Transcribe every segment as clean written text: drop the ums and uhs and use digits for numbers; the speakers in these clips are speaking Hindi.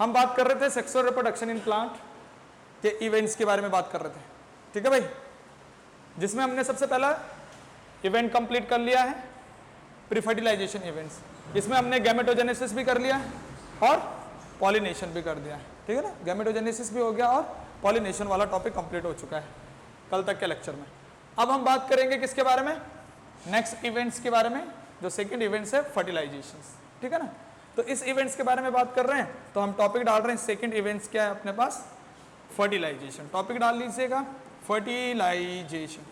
हम बात कर रहे थे सेक्सुअल रिप्रोडक्शन इन प्लांट के इवेंट्स के बारे में बात कर रहे थे, ठीक है भाई, जिसमें हमने सबसे पहला इवेंट कंप्लीट कर लिया है प्री फर्टिलाइजेशन इवेंट्स। इसमें हमने गैमेटोजेनेसिस भी कर लिया है और पॉलिनेशन भी कर दिया है, ठीक है ना। गैमेटोजेनेसिस भी हो गया और पॉलिनेशन वाला टॉपिक कंप्लीट हो चुका है कल तक के लेक्चर में। अब हम बात करेंगे किसके बारे में, नेक्स्ट इवेंट्स के बारे में, जो सेकंड इवेंट्स है फर्टिलाइजेशन, ठीक है ना। तो इस इवेंट्स के बारे में बात कर रहे हैं, तो हम टॉपिक डाल रहे हैं सेकंड इवेंट्स क्या है अपने पास, फर्टिलाइजेशन। टॉपिक डाल लीजिएगा फर्टिलाइजेशन।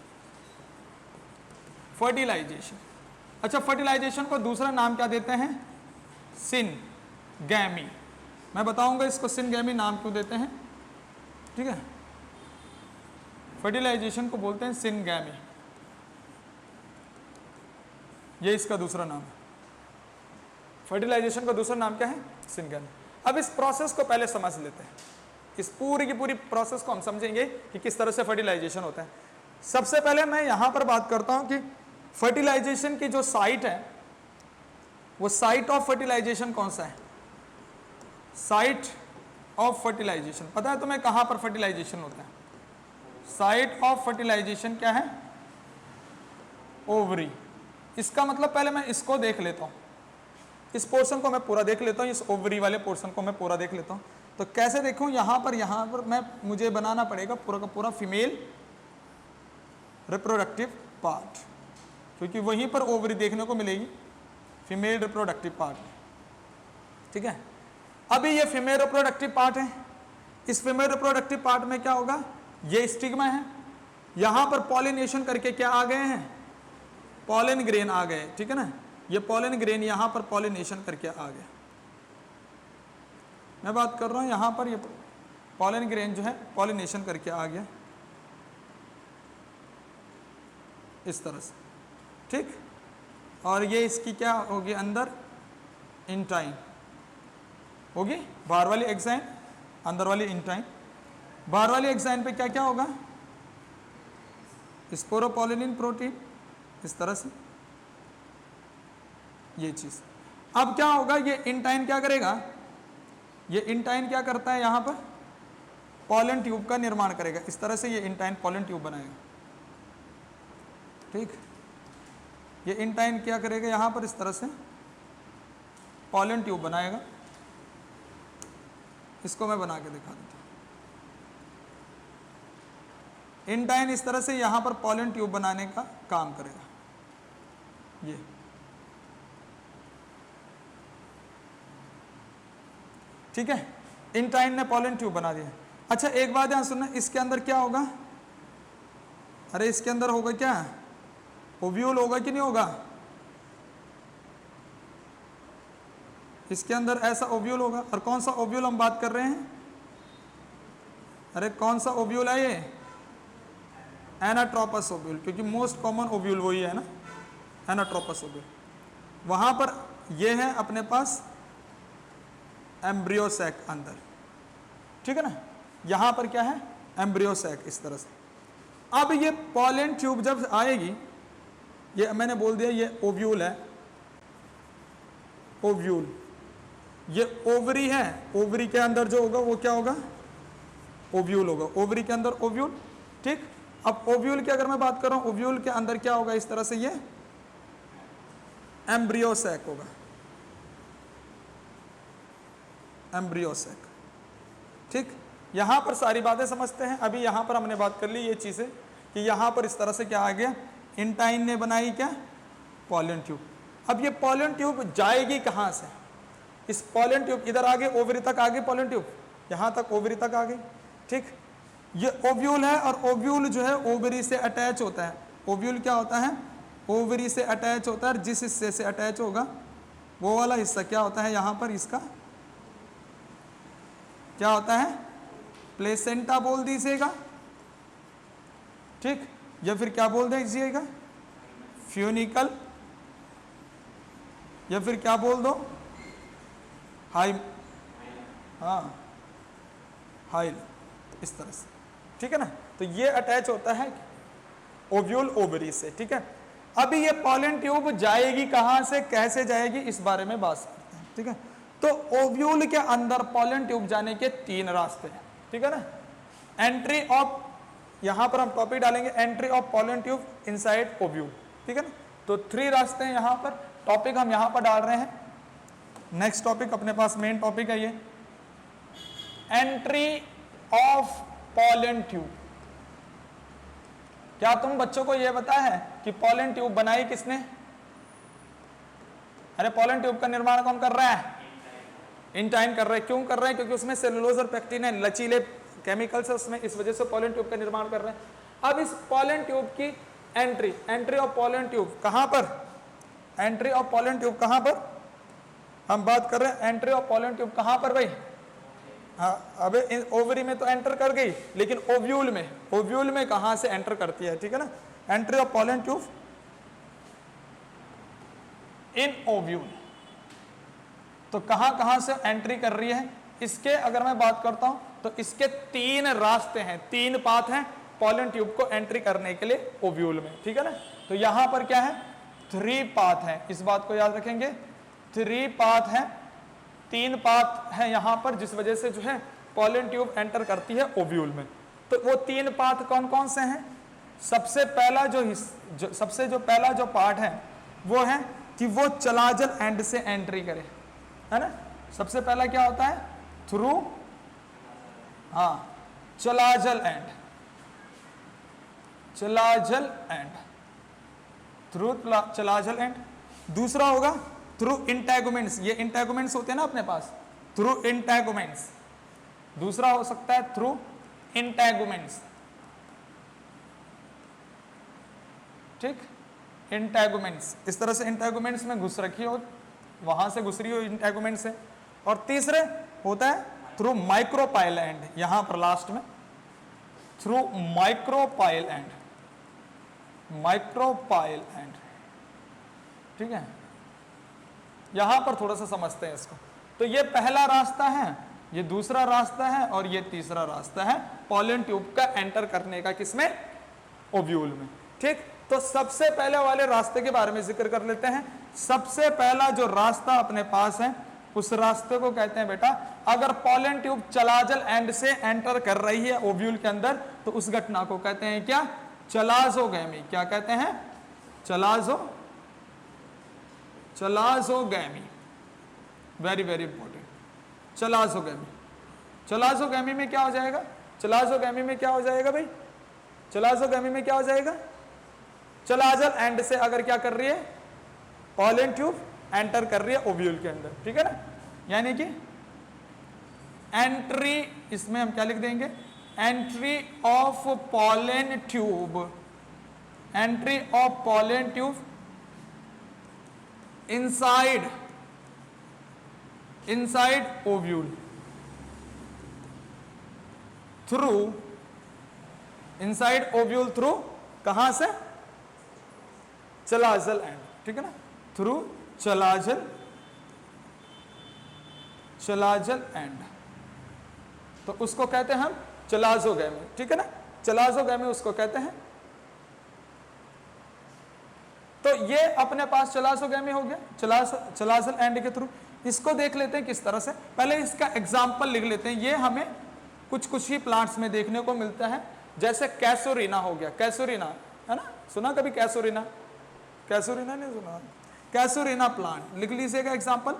फर्टिलाइजेशन, अच्छा फर्टिलाइजेशन को दूसरा नाम क्या देते हैं, सिनगैमी। मैं बताऊंगा इसको सिनगैमी नाम क्यों देते हैं, ठीक है। फर्टिलाइजेशन को बोलते हैं सिनगैमी, ये इसका दूसरा नाम है। फर्टिलाइजेशन का दूसरा नाम क्या है, सिनगैमी। अब इस प्रोसेस को पहले समझ लेते हैं, इस पूरी की पूरी प्रोसेस को हम समझेंगे कि किस तरह से फर्टिलाइजेशन होता है। सबसे पहले मैं यहां पर बात करता हूं कि फर्टिलाइजेशन की जो साइट है, वो साइट ऑफ फर्टिलाइजेशन कौन सा है, साइट ऑफ फर्टिलाइजेशन पता है तुम्हें कहां पर फर्टिलाइजेशन होता है, साइट ऑफ फर्टिलाइजेशन क्या है, ओवरी। इसका मतलब पहले मैं इसको देख लेता हूं, इस पोर्शन को मैं पूरा देख लेता हूं, इस ओवरी वाले पोर्शन को मैं पूरा देख लेता हूं। तो कैसे देखूं, यहां पर मैं मुझे बनाना पड़ेगा पूरा का पूरा फीमेल रिप्रोडक्टिव पार्ट, क्योंकि वहीं पर ओवरी देखने को मिलेगी फीमेल रिप्रोडक्टिव पार्ट, ठीक है। अभी ये फीमेल रिप्रोडक्टिव पार्ट है, इस फीमेल रिप्रोडक्टिव पार्ट में क्या होगा, ये स्टिग्मा है, यहां पर पॉलिनेशन करके क्या आ गए हैं, पॉलन ग्रेन आ गए, ठीक है ना। ये पॉलन ग्रेन यहां पर पॉलिनेशन करके आ गया, मैं बात कर रहा हूं यहां पर ये पॉलन ग्रेन जो है पॉलिनेशन करके आ गया इस तरह से, ठीक। और ये इसकी क्या होगी अंदर, इंटाइन होगी, बाहर वाली एक्साइन, अंदर वाली इंटाइन। बाहर वाली एक्साइन पे क्या क्या होगा, स्पोरोपोलिनिन प्रोटीन, इस तरह से ये चीज। अब क्या होगा, ये इंटाइन क्या करेगा, ये इंटाइन क्या करता है, यहां पर पॉलन ट्यूब का निर्माण करेगा, इस तरह से ये इंटाइन पॉलन ट्यूब बनाएगा, ठीक। ये इंटाइन क्या करेगा, यहां पर इस तरह से पॉलन ट्यूब बनाएगा, इसको मैं बना के दिखा देता हूं। इंटाइन इस तरह से यहां पर पॉलन ट्यूब बनाने का काम करेगा, ये ठीक है, इंटाइन ने पॉलन ट्यूब बना दिया। अच्छा एक बात यहां सुनना, इसके अंदर क्या होगा, अरे इसके अंदर होगा क्या, ओव्यूल होगा कि नहीं होगा, इसके अंदर ऐसा ओव्यूल होगा। और कौन सा ओव्यूल हम बात कर रहे हैं, अरे कौन सा ओव्यूल है ये, एनाट्रोपस ओव्यूल, क्योंकि मोस्ट कॉमन ओव्यूल वही है ना, एनाट्रोपस ओव्यूल। वहां पर ये है अपने पास एम्ब्रियो सैक अंदर, ठीक है ना, यहां पर क्या है, एम्ब्रियो सैक, इस तरह से। अब ये पॉलन ट्यूब जब आएगी, ये मैंने बोल दिया ये ओव्यूल है, ओव्यूल, ये ओवरी है, ओवरी के अंदर जो होगा वो क्या होगा, ओव्यूल होगा, ओवरी के अंदर ओव्यूल, ठीक। अब ओव्यूल की अगर मैं बात कर रहा हूं, ओव्यूल के अंदर क्या होगा, इस तरह से ये एम्ब्रियो सैक होगा, एम्ब्रियो सैक, ठीक। यहां पर सारी बातें समझते हैं। अभी यहां पर हमने बात कर ली ये चीजें कि यहां पर इस तरह से क्या आ गया, इंटाइन ने बनाई क्या, पॉलन ट्यूब। अब ये पॉलन ट्यूब जाएगी कहां से, इस पॉलन ट्यूब इधर आगे ओवरी तक आ गई, पॉलन ट्यूब यहां तक ओवरी तक आ गई, ठीक। ये ओव्यूल है और ओव्यूल जो है ओवरी से अटैच होता है। ओव्यूल क्या होता है, ओवरी से अटैच होता है, जिस हिस्से से अटैच होगा वो वाला हिस्सा क्या होता है, यहां पर इसका क्या होता है, प्लेसेंटा बोल दीजिएगा, ठीक, या फिर क्या बोल दीजिएगा, फ्यूनिकल, या फिर क्या बोल दो, हाई, हाँ हाइल, इस तरह से, ठीक है ना। तो ये अटैच होता है ओव्यूल ओवरी से, ठीक है। अभी ये पॉलन ट्यूब जाएगी कहां से, कैसे जाएगी, इस बारे में बात करते हैं, ठीक है। तो ओव्यूल के अंदर पॉलन ट्यूब जाने के 3 रास्ते हैं, ठीक है ना। एंट्री ऑफ, यहां पर हम टॉपिक डालेंगे entry of pollen tube inside ovule, ठीक है ना। तो 3 रास्ते हैं यहां पर, टॉपिक हम यहां पर डाल रहे हैं। नेक्स्ट टॉपिक अपने पास मेन टॉपिक है ये एंट्री ऑफ पॉलन ट्यूब। क्या तुम बच्चों को यह पता है कि पॉलन ट्यूब बनाई किसने? अरे पॉलन ट्यूब का निर्माण कौन कर रहा है? इंटाइन कर रहा है। क्यों कर रहा है? क्योंकि उसमें सेलुलोज और पेक्टिन है, लचीले केमिकल्स है उसमें, इस वजह से पॉलन ट्यूब का निर्माण कर रहे हैं। अब इस पॉलन ट्यूब की एंट्री ऑफ पॉलन ट्यूब कहां पर? एंट्री ऑफ पॉलन ट्यूब कहां पर हम बात कर रहे हैं? एंट्री ऑफ पॉलन ट्यूब कहां पर भाई? हाँ, अबे ओवरी में तो एंटर कर गई, लेकिन ओव्यूल में कहां से एंटर करती है, ठीक है ना। Entry of pollen tube in ovule, तो कहां से एंट्री कर रही है? इसके अगर मैं बात करता हूं तो इसके 3 रास्ते हैं, 3 पाथ हैं पॉलन ट्यूब को एंट्री करने के लिए ओव्यूल में, ठीक है ना। तो यहां पर क्या है? 3 पाथ है, इस बात को याद रखेंगे। 3 पाथ है, 3 पाथ है यहां पर, जिस वजह से जो है पॉलन ट्यूब एंटर करती है ओव्यूल में। तो वो 3 पाथ कौन कौन से हैं? सबसे पहला जो पहला जो पार्ट है वो है कि वो चलाजल एंड से एंट्री करे, है ना। सबसे पहला क्या होता है? Through chalazal end, through chalazal end. दूसरा होगा थ्रू इंटैगुमेंट्स, ये इंटैगुमेंट्स होते हैं ना अपने पास, थ्रू इंटैगुमेंट्स। दूसरा हो सकता है थ्रू इंटैगुमेंट्स, ठीक, इंटैगुमेंट्स। इस तरह से इंटैगुमेंट्स में घुस रखी हो, वहां से घुस रही हो इंटैगुमेंट से। और तीसरे होता है थ्रू माइक्रोपाइल एंड, यहां पर लास्ट में थ्रू माइक्रोपाइल एंड, ठीक है। यहां पर थोड़ा सा समझते हैं इसको। तो ये पहला रास्ता है, ये दूसरा रास्ता है और ये तीसरा रास्ता है पॉलन ट्यूब का एंटर करने का, किसमें? ओव्यूल में, ठीक। तो सबसे पहले वाले रास्ते के बारे में जिक्र कर लेते हैं। सबसे पहला जो रास्ता अपने पास है उस रास्ते को कहते हैं बेटा, अगर पॉलन ट्यूब चलाजल एंड से एंटर कर रही है ओव्यूल के अंदर, तो उस घटना को कहते हैं क्या? चलाजोगैमी। क्या कहते हैं? चलाजोगैमी। वेरी वेरी इंपॉर्टेंट, चलाजोगैमी में क्या हो जाएगा? चलाजोगैमी में क्या हो जाएगा भाई? चलाजोगैमी में क्या हो जाएगा? चलाजल एंड से अगर क्या कर रही है? पॉलन ट्यूब एंटर कर रही है ओव्यूल के अंदर, ठीक है ना। यानी कि एंट्री, इसमें हम क्या लिख देंगे? Entry of pollen tube, entry of pollen tube inside ovule through, inside ovule through कहां से? चलाजल एंड, ठीक है ना, थ्रू चलाजल एंड। तो उसको कहते हैं हम चलाजोगैमी, ठीक है ना। चलाजोगैमी उसको कहते हैं। तो ये अपने पास चलाजोगैमी हो गया, चलाजल एंड के थ्रू। इसको देख लेते हैं किस तरह से। पहले इसका एग्जाम्पल लिख लेते हैं। ये हमें कुछ ही प्लांट्स में देखने को मिलता है, जैसे कैसोरिना हो गया। कैसोरिना है ना, सुना कभी? कैसोरिना नहीं सुना? कैसोरिना प्लांट लिख लीजिएगा एग्जाम्पल।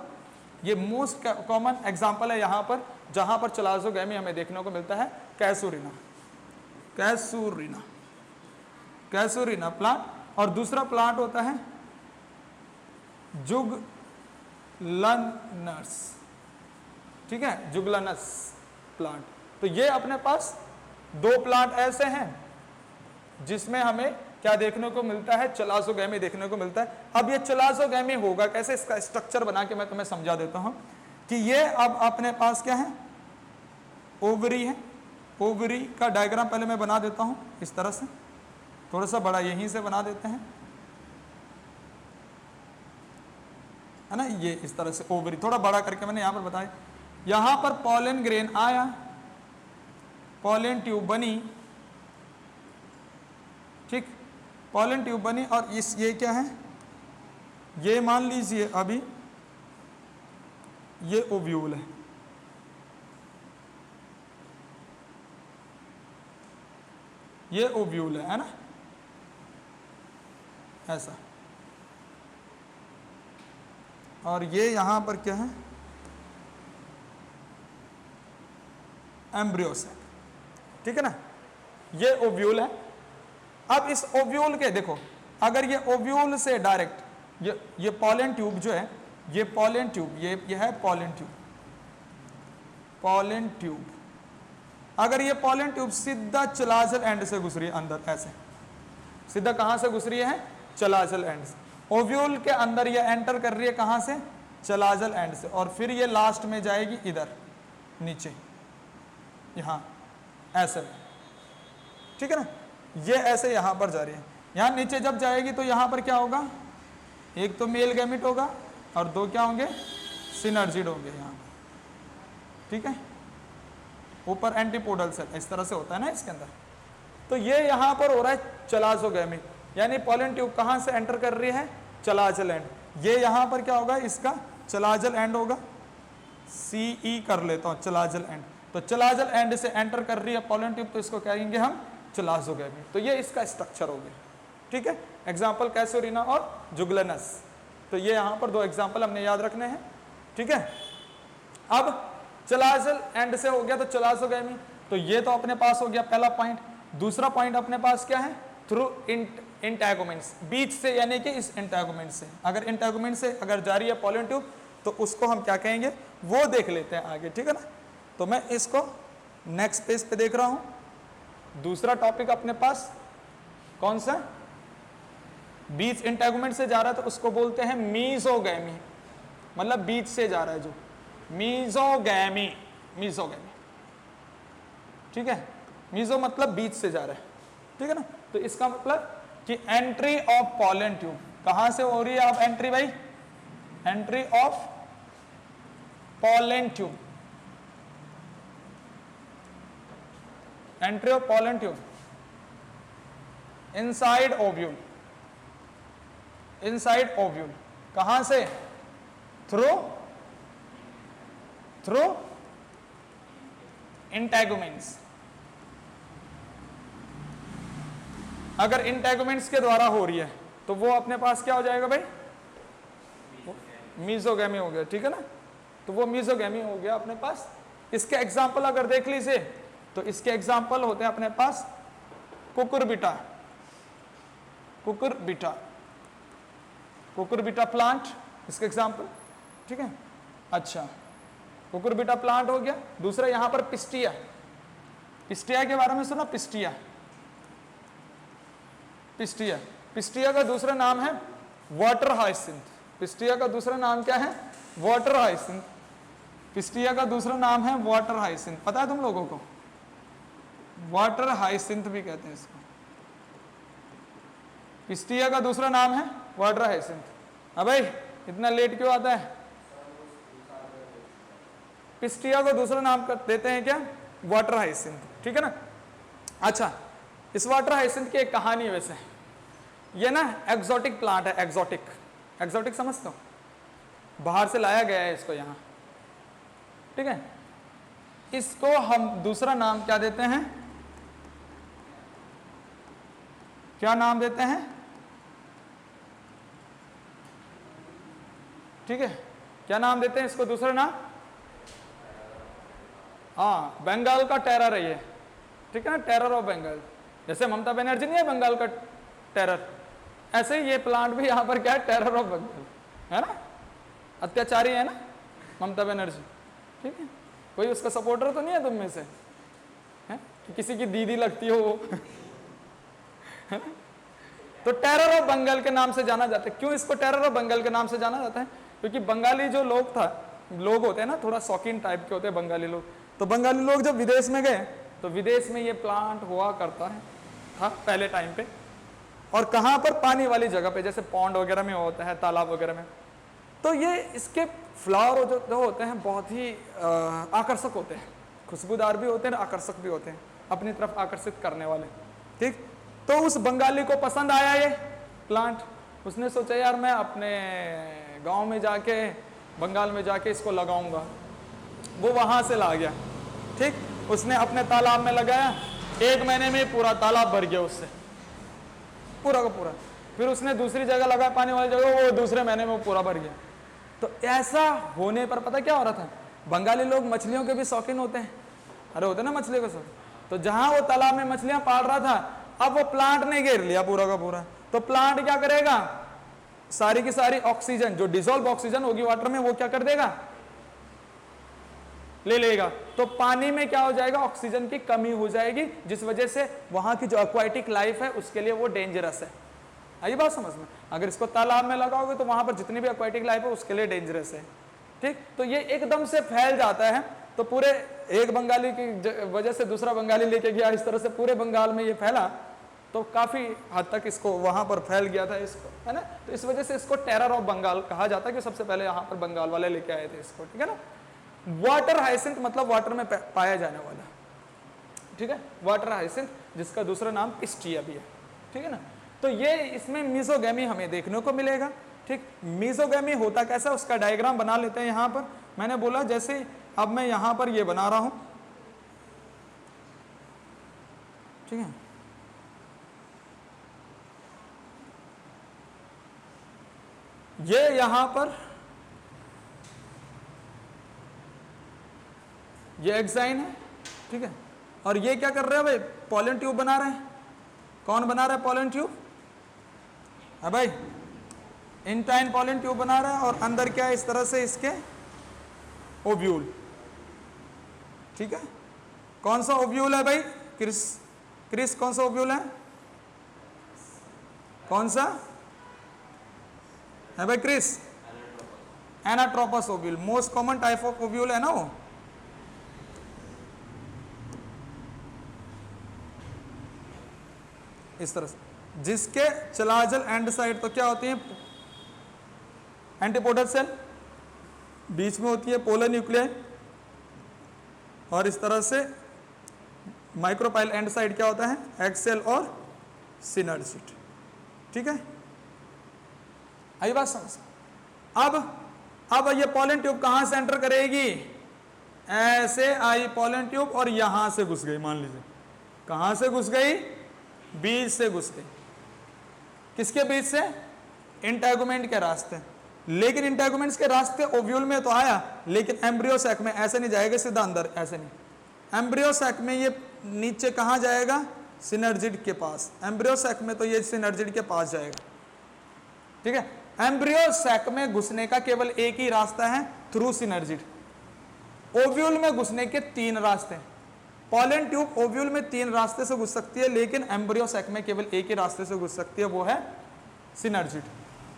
ये मोस्ट कॉमन एग्जाम्पल है यहां पर, जहां पर चलाजोगैमी हमें देखने को मिलता है। कैसोरिना प्लांट। और दूसरा प्लांट होता है जुगलनस, ठीक है, जुगलनस प्लांट। तो ये अपने पास 2 प्लांट ऐसे हैं जिसमें हमें क्या देखने को मिलता है? चलाजोगैमी देखने को मिलता है। अब ये चलाजोगैमी होगा कैसे? इसका स्ट्रक्चर बना के मैं तुम्हें समझा देता हूं कि ये अब अपने पास क्या है? ओवरी है। ओवरी का डायग्राम पहले मैं बना देता हूं इस तरह से, थोड़ा सा बड़ा यहीं से बना देते हैं, है ना। ये इस तरह से ओवरी थोड़ा बड़ा करके मैंने यहां पर बताया। यहां पर पॉलन ग्रेन आया, पॉलन ट्यूब बनी, ठीक, पॉलन ट्यूब बनी। और ये क्या है? ये मान लीजिए अभी ये ओव्यूल है, ये ओव्यूल है ना, ऐसा। और ये यहां पर क्या है, एम्ब्रियो सेक, ठीक है ना, ये ओव्यूल है। अब इस ओव्यूल के देखो, अगर ये ओव्यूल से डायरेक्ट ये पॉलन ट्यूब जो है, ये पॉलन ट्यूब, ये है पॉलन ट्यूब, पॉलन ट्यूब, अगर ये पॉलन ट्यूब सीधा चलाजल एंड से घुस रही है अंदर, ऐसे सीधा कहां से घुस रही है, चलाजल एंड से, ओव्यूल के अंदर ये एंटर कर रही है कहां से, चलाजल एंड से, और फिर ये लास्ट में जाएगी इधर नीचे, यहां ऐसे में, ठीक है ना, ये ऐसे यहां पर जा रही है। यहां नीचे जब जाएगी तो यहां पर क्या होगा, एक तो मेल गैमेट होगा और दो क्या होंगे, सिनर्जिड होंगे यहां, ठीक है, ऊपर एंटीपोडल सेल, इस तरह से होता है ना इसके अंदर। तो ये यहां पर हो रहा है चलाजोगैमी, यानी पॉलन ट्यूब कहां से एंटर कर रही है, चलाजल एंड, ये यहां पर क्या होगा, इसका चलाजल एंड होगा, सीई कर लेता हूं, चलाजल एंड, तो चलाजल एंड से एंटर कर रही है पॉलन ट्यूब, तो इसको कहेंगे हम चलाजोगैमी। तो ये इसका स्ट्रक्चर हो गया, ठीक है। एग्जाम्पल कैसोरिना और जुगलनस, तो ये यहां पर दो एग्जाम्पल हमने याद रखने हैं, ठीक है। अब चलाजल एंड से हो गया तो चलाजोगैमी, तो ये तो अपने पास हो गया पहला पॉइंट। दूसरा पॉइंट अपने पास क्या है, थ्रू इंटैगुमेंट्स, बीच से, यानी कि इस इंटैगुमेंट से, अगर इंटैगुमेंट से अगर जा रही है पॉलन ट्यूब तो उसको हम क्या कहेंगे, वो देख लेते हैं आगे, ठीक है ना। तो मैं इसको नेक्स्ट पेज पे देख रहा हूं। दूसरा टॉपिक अपने पास कौन सा, बीच इंटैगुमेंट से जा रहा है तो उसको बोलते हैं मीजोगैमी, मतलब बीच से जा रहा है जो, मीजोगैमी, मीजोगैमी, ठीक है। मीजो मतलब बीच से जा रहा है, ठीक है ना। तो इसका मतलब कि एंट्री ऑफ पॉलन ट्यूब कहां से हो रही है, आप एंट्री भाई, entry of pollen tube, entry of pollen tube inside ovule, inside ovule, कहां से, थ्रू इंटैगुमेंट्स। अगर इंटैगुमेंट्स के द्वारा हो रही है तो वो अपने पास क्या हो जाएगा भाई, मीजोगैमी हो गया, ठीक है ना। तो वो मीजोगैमी हो गया अपने पास। इसके एग्जाम्पल अगर देख लीजिए तो इसके एग्जाम्पल होते हैं अपने पास कुकुरबिटा, कुकुरबिटा, कुकुरबिटा प्लांट, इसके एग्जाम्पल, ठीक है। अच्छा, कुकुरबिटा प्लांट हो गया। दूसरा यहां पर पिस्टिया, पिस्टिया के बारे में सुना, पिस्टिया, पिस्टिया, पिस्टिया का दूसरा नाम है वाटर हाइसिंथ, पिस्टिया का दूसरा नाम क्या है, वाटर हाइसिंथ, पिस्टिया का दूसरा नाम है वाटर हाइसिंथ, पता है तुम लोगों को, वाटर हाइसिंथ भी कहते हैं इसको, पिस्टिया का दूसरा नाम है वाटर हाइसिंथ। अब भाई इतना लेट क्यों आता है, पिस्टिया को दूसरा नाम कर देते हैं क्या, वाटर हाइसिंथ, ठीक है ना। अच्छा, इस वाटर हाइसिंथ की एक कहानी है वैसे, ये ना एक्सोटिक प्लांट है, एक्सोटिक, एक्सोटिक समझते हो, बाहर से लाया गया है इसको यहाँ, ठीक है। इसको हम दूसरा नाम क्या देते हैं, क्या नाम देते हैं, ठीक है, क्या नाम देते हैं इसको दूसरा नाम, हाँ, बंगाल का टेरर है ये, ठीक है ना, टेरर ऑफ बंगाल। जैसे ममता बनर्जी नहीं है बंगाल का टेरर, ऐसे ही ये प्लांट भी यहाँ पर क्या है, टेरर ऑफ बंगाल, है ना, अत्याचारी है ना ममता बनर्जी, ठीक है। कोई उसका सपोर्टर तो नहीं है तुम में से, है कि किसी की दीदी लगती हो वो, है ना। तो टेरर ऑफ बंगाल के नाम से जाना जाता है। क्यों इसको टेरर ऑफ बंगाल के नाम से जाना जाता है, क्योंकि बंगाली जो लोग होते हैं ना, थोड़ा शौकीन टाइप के होते हैं बंगाली लोग, तो बंगाली लोग जब विदेश में गए तो विदेश में ये प्लांट हुआ करता है था पहले टाइम पे, और कहाँ पर, पानी वाली जगह पे, जैसे पॉन्ड वगैरह में होता है, तालाब वगैरह में। तो ये इसके फ्लावर जो होते हैं बहुत ही आकर्षक होते हैं, खुशबूदार भी होते हैं, आकर्षक भी होते हैं, अपनी तरफ आकर्षित करने वाले, ठीक। तो उस बंगाली को पसंद आया ये प्लांट, उसने सोचा यार मैं अपने गांव में जाके बंगाल में जाके इसको लगाऊंगा, वो वहां से ला गया, ठीक, उसने अपने तालाब में लगाया, 1 महीने में पूरा तालाब भर गया उससे, पूरा का पूरा। फिर उसने दूसरी जगह लगाया पानी वाली जगह, वो दूसरे महीने में पूरा भर गया। तो ऐसा होने पर पता क्या हो रहा था, बंगाली लोग मछलियों के भी शौकीन होते हैं, अरे होते ना मछलियों के शौकीन, तो जहां वो तालाब में मछलियां पाल रहा था, अब वो प्लांट ने घेर लिया पूरा का पूरा। तो प्लांट क्या करेगा, सारी की सारी ऑक्सीजन, जो डिसॉल्व ऑक्सीजन होगी वाटर में, वो क्या कर देगा, ले लेगा। तो पानी में क्या हो जाएगा, ऑक्सीजन की कमी हो जाएगी, जिस वजह से वहां की जो एक्वाटिक लाइफ है उसके लिए वो डेंजरस है। आई बात समझ में? अगर इसको तालाब में लगाओगे तो वहां पर जितनी भी एक्वाटिक लाइफ है उसके लिए डेंजरस है, ठीक। तो ये एकदम से फैल जाता है, तो पूरे एक बंगाली की वजह से दूसरा बंगाली लेके गया, इस तरह से पूरे बंगाल में ये फैला, तो काफी हद तक इसको वहां पर फैल गया था इसको, है ना। तो इस वजह से इसको टेरर ऑफ बंगाल कहा जाता है कि सबसे पहले यहाँ पर बंगाल वाले लेके आए थे इसको, ठीक है ना। वाटर हाइसिंथ मतलब वाटर में पाया जाने वाला, ठीक है, वाटर हाइसिंथ, जिसका दूसरा नाम पिस्टिया भी है, ठीक है ना। तो ये इसमें मीजोगैमी हमें देखने को मिलेगा, ठीक। मीजोगैमी होता कैसा, उसका डायग्राम बना लेते हैं। यहाँ पर मैंने बोला जैसे अब मैं यहाँ पर ये बना रहा हूं, ठीक है, ये यहां पर ये एक्साइन है, ठीक है, और ये क्या कर रहे हैं भाई, पॉलन ट्यूब बना रहे हैं। कौन बना रहा है पॉलन ट्यूब, है भाई, इंटाइन पॉलन ट्यूब बना रहा है, और अंदर क्या है, इस तरह से इसके ओव्यूल, ठीक है। कौन सा ओव्यूल है भाई, क्रिस, क्रिस कौन सा ओव्यूल है, कौन सा है भाई क्रिस, anatropous ovule, most common type of ovule है ना वो। इस तरह से, जिसके चलाजल एंड साइड तो क्या होती है, एंटीपोडल सेल, बीच में होती है पोलर न्यूक्लियाई, और इस तरह से माइक्रोपाइल एंड साइड क्या होता है, एग सेल और सिनर्जिड, ठीक है। आई बात समझ। अब ये पॉलन ट्यूब कहां से एंटर करेगी, ऐसे आई पॉलन ट्यूब और यहां से घुस गई, मान लीजिए कहां से घुस गई, बीज से घुस गई, किसके बीज से, इंटेगुमेंट के रास्ते। लेकिन इंटेगुमेंट्स के रास्ते ओव्यूल में तो आया, लेकिन एम्ब्रियो सैक में ऐसे नहीं जाएगा सीधा अंदर, ऐसे नहीं, एम्ब्रियो सैक में ये नीचे कहां जाएगा, सिनर्जिड के पास, एम्ब्रियो सैक में तो ये सिनर्जिड के पास जाएगा, ठीक है। एम्ब्रियो सैक में घुसने का केवल एक ही रास्ता है, थ्रू सिनर्जिड। ओव्यूल में घुसने के 3 रास्ते, पॉलन ट्यूब ओव्यूल में 3 रास्ते से घुस सकती है, लेकिन एम्ब्रियो सैक में केवल एक ही रास्ते से घुस सकती है, वो है सिनर्जिड।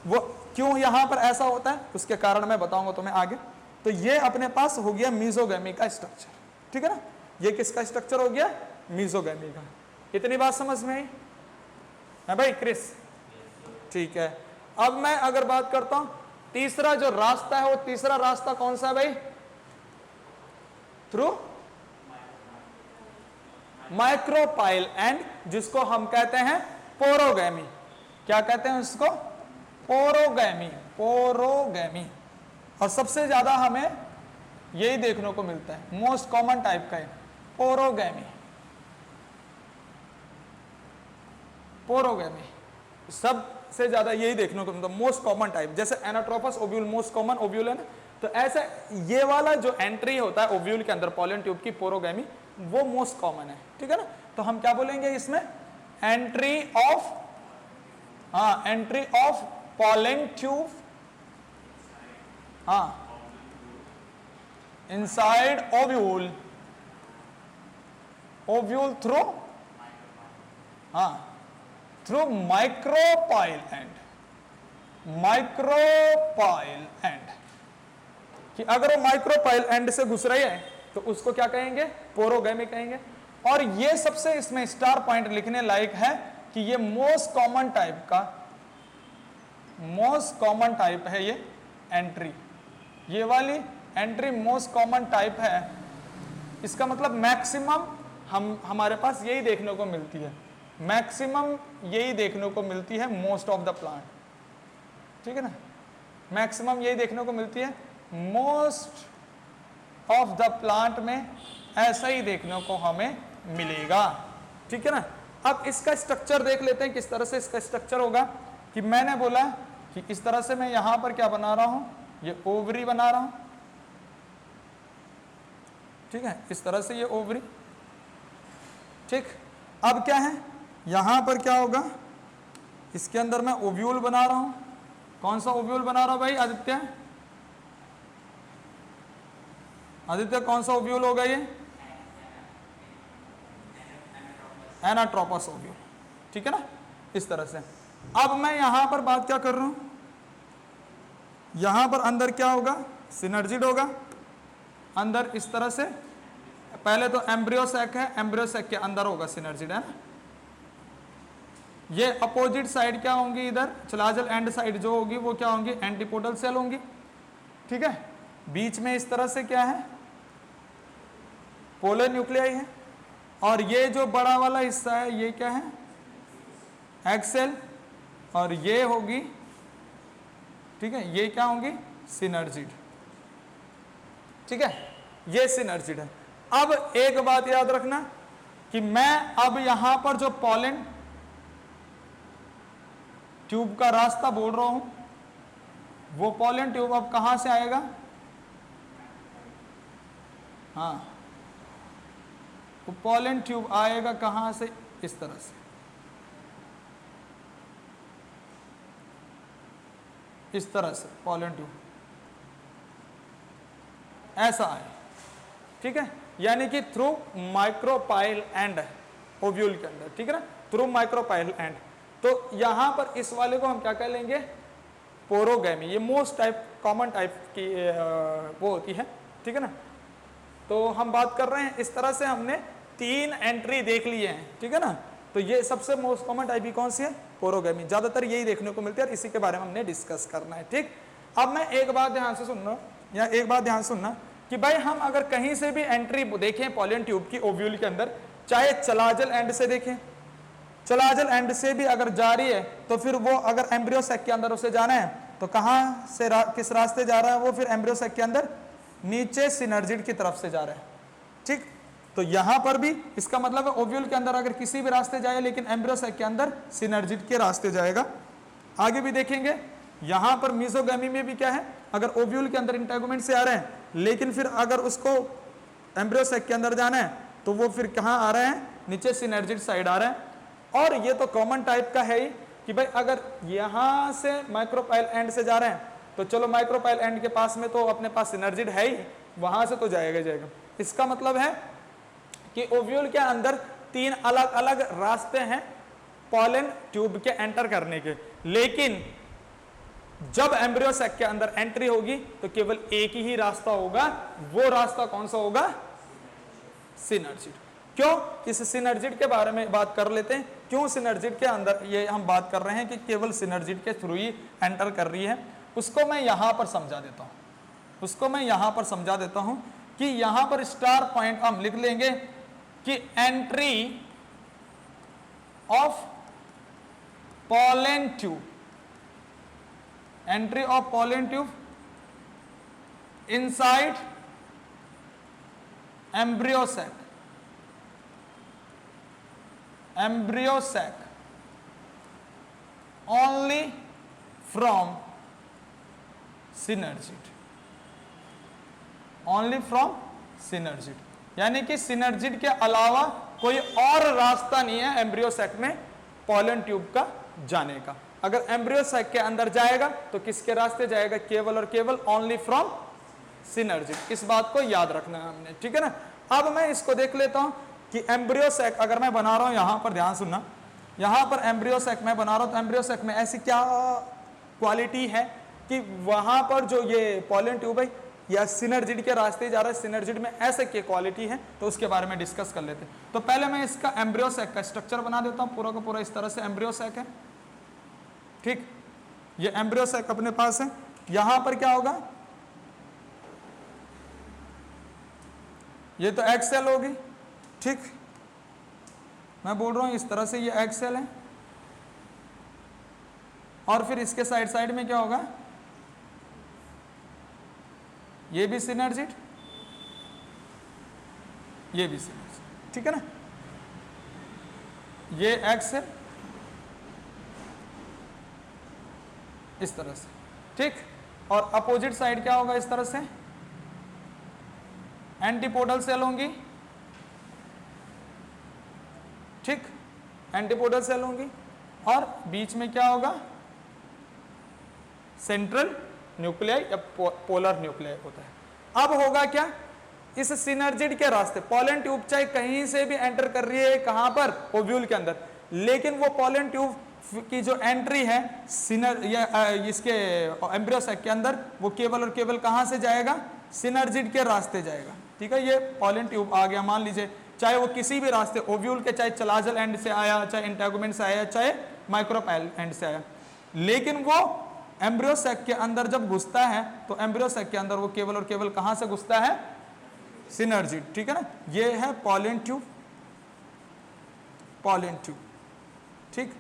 वो क्यों यहां पर ऐसा होता है, उसके कारण मैं बताऊंगा तुम्हें आगे। तो ये अपने पास हो गया मीजोगैमी का स्ट्रक्चर, ठीक है ना। ये किसका स्ट्रक्चर हो गया, मीजोगैमी का। इतनी बात समझ में आई है भाई क्रिस, ठीक है। अब मैं अगर बात करता हूं तीसरा जो रास्ता है, वो तीसरा रास्ता कौन सा है भाई, थ्रू माइक्रोपाइल एंड, जिसको हम कहते हैं पोरोगैमी। क्या कहते हैं उसको, पोरोगैमी, पोरोगैमी। और सबसे ज्यादा हमें यही देखने को मिलता है, मोस्ट कॉमन टाइप का है पोरोगैमी, पोरोगैमी सबसे ज्यादा यही देखने को मिलता है, मोस्ट कॉमन टाइप। जैसे anatropous ovule most common ovule है ना, तो ऐसे ये वाला जो एंट्री होता है ओव्यूल के अंदर पॉलन ट्यूब की, पोरोगैमी, वो मोस्ट कॉमन है, ठीक है ना। तो हम क्या बोलेंगे इसमें, एंट्री ऑफ, हाँ, एंट्री ऑफ पॉलन ट्यूब, हाँ, इनसाइड ओव्यूल, ओव्यूल थ्रू, हाँ, through micropyle and, micropyle and, कि अगर वो माइक्रोपाइल एंड से घुस रही है तो उसको क्या कहेंगे, पोरोगैमी कहेंगे। और ये सबसे इसमें स्टार पॉइंट लिखने लायक है कि ये मोस्ट कॉमन टाइप का, मोस्ट कॉमन टाइप है ये एंट्री, ये वाली एंट्री मोस्ट कॉमन टाइप है। इसका मतलब मैक्सिमम हमारे पास यही देखने को मिलती है, मैक्सिमम यही देखने को मिलती है मोस्ट ऑफ द प्लांट, ठीक है ना, मैक्सिमम यही देखने को मिलती है मोस्ट ऑफ द प्लांट में ऐसा ही देखने को हमें मिलेगा, ठीक है ना। अब इसका स्ट्रक्चर देख लेते हैं, किस तरह से इसका स्ट्रक्चर होगा। कि मैंने बोला कि इस तरह से मैं यहां पर क्या बना रहा हूं, ये ओवरी बना रहा हूं, ठीक है, इस तरह से ये ओवरी, ठीक। अब क्या है, यहां पर क्या होगा, इसके अंदर मैं ओव्यूल बना रहा हूं। कौन सा ओव्यूल बना रहा हूं भाई आदित्य? आदित्य कौन सा ओव्यूल होगा ये? एनाट्रोपस ओव्यूल, ठीक है ना, इस तरह से। अब मैं यहां पर बात क्या कर रहा हूं, यहां पर अंदर क्या होगा, सिनर्जिड होगा अंदर, इस तरह से। पहले तो एम्ब्रियो सैक है, एम्ब्रियो सैक के अंदर होगा सिनर्जिड, है ना। ये अपोजिट साइड क्या होंगी, इधर चलाजल एंड साइड जो होगी वो क्या होंगी, एंटीपोडल सेल होंगी, ठीक है। बीच में इस तरह से क्या है, पोलर न्यूक्लियाई है। और ये जो बड़ा वाला हिस्सा है ये क्या है, एग सेल, और ये होगी, ठीक है, ये क्या होंगी, सिनर्जिड, ठीक है, ये सिनर्जिड है। अब एक बात याद रखना कि मैं अब यहां पर जो पॉलन ट्यूब का रास्ता बोल रहा हूं, वो पॉलन ट्यूब अब कहां से आएगा, हाँ, वो पॉलन ट्यूब आएगा कहां से, इस तरह से, इस तरह से पॉलन ट्यूब ऐसा है, ठीक है, यानी कि थ्रू माइक्रोपाइल एंड ओव्यूल के अंदर, ठीक है ना, थ्रू माइक्रोपाइल एंड। तो यहां पर इस वाले को हम क्या कह लेंगे, पोरोगैमी। ये मोस्ट टाइप, कॉमन टाइप की वो होती है, ठीक है ना। तो हम बात कर रहे हैं, इस तरह से हमने 3 एंट्री देख लिए हैं, ठीक है ना। तो ये सबसे मोस्ट कॉमन टाइप ही कौन सी है, पोरोगैमी। ज्यादातर यही देखने को मिलती है और इसी के बारे में हमने डिस्कस करना है, ठीक। अब मैं एक बात ध्यान से सुनना, या एक बात ध्यान सुनना कि भाई हम अगर कहीं से भी एंट्री देखें पॉलन ट्यूब की ओव्यूल के अंदर, चाहे चलाजल एंड से देखें, चलाजल एंड से भी अगर जा रही है तो फिर वो अगर एम्ब्रियो सैक के अंदर उसे जाना है तो कहां से किस रास्ते जा रहा है वो, फिर एम्ब्रियो सैक के अंदर नीचे सिनर्जिड की तरफ से जा रहा है, ठीक। तो यहां पर भी इसका मतलब है ओव्यूल के अंदर अगर किसी भी रास्ते जाए, लेकिन एम्ब्रियो सैक के अंदर सिनर्जिड के रास्ते जाएगा। आगे भी देखेंगे, यहां पर मीजोगैमी में भी क्या है, अगर ओव्यूल के अंदर इंटेगुमेंट से आ रहे हैं, लेकिन फिर अगर उसको एम्ब्रियो सैक के अंदर जाना है तो वो फिर कहां आ रहे हैं, नीचे सिनर्जिड साइड आ रहे हैं। और ये तो कॉमन टाइप का है ही कि भाई अगर यहां से माइक्रोपाइल एंड से जा रहे हैं तो चलो माइक्रोपाइल एंड के पास में तो अपने पास सिनर्जिड है ही, वहां से तो जाएगा जाएगा। इसका मतलब है कि ओव्यूल के अंदर 3 अलग अलग रास्ते हैं पॉलन ट्यूब के एंटर करने के, लेकिन जब एम्ब्रियो सैक के अंदर एंट्री होगी तो केवल एक ही रास्ता होगा। वो रास्ता कौन सा होगा, सिनर्जिड। क्यों, इस सिनर्जिड के बारे में बात कर लेते हैं। क्यों सिनर्जिड के अंदर ये हम बात कर रहे हैं कि केवल सिनर्जिड के थ्रू ही एंटर कर रही है, उसको मैं यहां पर समझा देता हूं, उसको मैं यहां पर समझा देता हूं कि यहां पर स्टार पॉइंट हम लिख लेंगे कि entry of pollen tube, entry of pollen tube inside embryo sac, embryo sac only from synergid, only from synergid, यानी कि सिनर्जिड के अलावा कोई और रास्ता नहीं है एम्ब्रियो सैक में पॉलन ट्यूब का जाने का। अगर एम्ब्रियो सैक के अंदर जाएगा तो किसके रास्ते जाएगा, केवल और केवल ओनली फ्रॉम सिनर्जिड। इस बात को याद रखना है हमने, ठीक है ना। अब मैं इसको देख लेता हूं कि एम्ब्रियो सैक अगर मैं बना रहा हूं, यहां पर ध्यान सुनना, यहां पर एम्ब्रियो सैक मैं बना रहा हूं तो एम्ब्रियो सैक में ऐसी क्या क्वालिटी है कि वहां पर जो ये पॉलन ट्यूब है या सिनर्जिड के रास्ते जा रहा है, सिनर्जिड में ऐसे की क्वालिटी है, तो उसके बारे में डिस्कस कर लेते हैं। तो पहले मैं इसका एम्ब्रियो सैक का स्ट्रक्चर बना देता हूं, पूरा का पूरा इस तरह से एम्ब्रियो सैक है, ठीक। ये एम्ब्रियो सैक अपने पास है। यहां पर क्या होगा, ये तो एग सेल होगी, ठीक। मैं बोल रहा हूं इस तरह से ये एग सेल है, और फिर इसके साइड साइड में क्या होगा, ये भी सिनर्जिड, ये भी सिनर्जिड, ठीक है ना। ये एक्स है इस तरह से, ठीक। और अपोजिट साइड क्या होगा, इस तरह से एंटीपोडल सेल होंगी, ठीक, एंटीपोडल सेल होंगी। और बीच में क्या होगा, सेंट्रल न्यूक्लियाई या पोलर न्यूक्लियाई होता है। अब होगा क्या, इस सिनर्जिड के रास्ते पॉलन ट्यूब चाहे कहीं से भी एंटर कर रही है, कहां पर, ओव्यूल के अंदर, लेकिन वो पॉलन ट्यूब की जो एंट्री है इसके एम्ब्रियो सैक के अंदर, वो केवल और केवल कहां से जाएगा, सिनर्जिड के रास्ते जाएगा, ठीक है। ये पॉलन ट्यूब आ गया, मान लीजिए चाहे वो किसी भी रास्ते, ओव्यूल के, चाहे चलाजल एंड से आया, चाहे इंटेगुमेंट से आया, चाहे माइक्रोपाइल एंड से आया, लेकिन वो एम्ब्रियो सैक के अंदर जब घुसता है तो एम्ब्रियो सैक के अंदर वो केवल और केवल कहां से घुसता है, सिनर्जिड, ठीक है ना। ये है पॉलन ट्यूब, पॉलन ट्यूब, ठीक,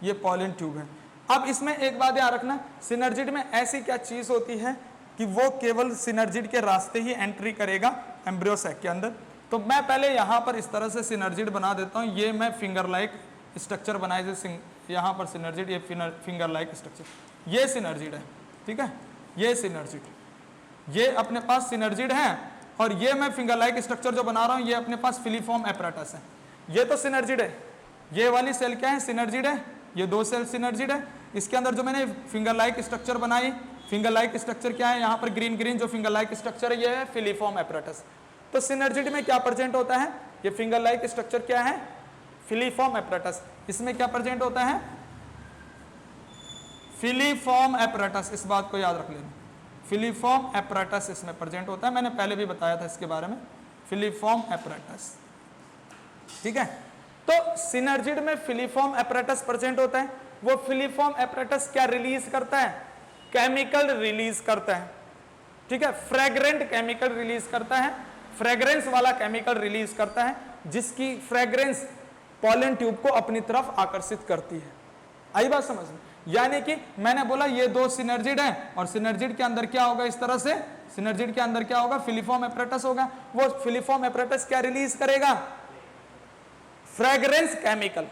ये पॉलन ट्यूब है। अब इसमें एक बात याद रखना, सिनर्जिड में ऐसी क्या चीज होती है कि वो केवल सिनर्जिड के रास्ते ही एंट्री करेगा एम्ब्रियो सैक के अंदर। तो मैं पहले यहां पर इस तरह से सिनर्जिड बना देता हूं, ये मैं फिंगर लाइक स्ट्रक्चर बनाए, जैसे यहां पर सिनर्जिड, ये फिंगर लाइक स्ट्रक्चर, ये सिनर्जिड है, ठीक है, ये सिनर्जिड, ये अपने पास सिनर्जिड है। और ये मैं फिंगर लाइक स्ट्रक्चर जो बना रहा हूं, ये अपने पास फिलीफॉर्म एपरेटस है। ये तो सिनर्जिड है, ये वाली सेल क्या है, सिनर्जिड है, ये दो सेल सिनर्जिड है। इसके अंदर जो मैंने फिंगर लाइक स्ट्रक्चर बनाई, फिंगर लाइक स्ट्रक्चर क्या है, यहाँ पर ग्रीन ग्रीन जो फिंगर लाइक स्ट्रक्चर है, ये है फिलीफॉर्म एपरेटस। तो सिनर्जिड में क्या प्रेजेंट होता है, ये फिंगर लाइक स्ट्रक्चर क्या है, फिलीफॉर्म एपरेटस। इसमें क्या प्रेजेंट होता है, फिलीफॉर्म एपरेटस, इस बात को याद रख लेना, फिलीफॉर्म एपरेटस इसमें प्रेजेंट होता है। मैंने पहले भी बताया था इसके बारे में, फिलीफॉर्म एपरेटस, ठीक है। तो सिनर्जिड में फिलीफॉर्म एपरेटस प्रेजेंट होता है। वो फिलीफॉर्म एपरेटस क्या रिलीज करता है, केमिकल रिलीज करता है, ठीक है, फ्रेग्रेंट केमिकल रिलीज करता है, फ्रेग्रेंस वाला केमिकल रिलीज करता है, जिसकी फ्रेग्रेंस पॉलन ट्यूब को अपनी तरफ आकर्षित करती है। आई बात समझ में, यानी कि मैंने बोला ये दो सिनर्जिड है, और सिनर्जिड के अंदर क्या होगा, इस तरह से सिनर्जिड के अंदर क्या होगा, फिलीफॉर्म एपरेटस होगा। वो फिलीफॉर्म एपरेटस क्या रिलीज करेगा, फ्रेग्रेंस केमिकल,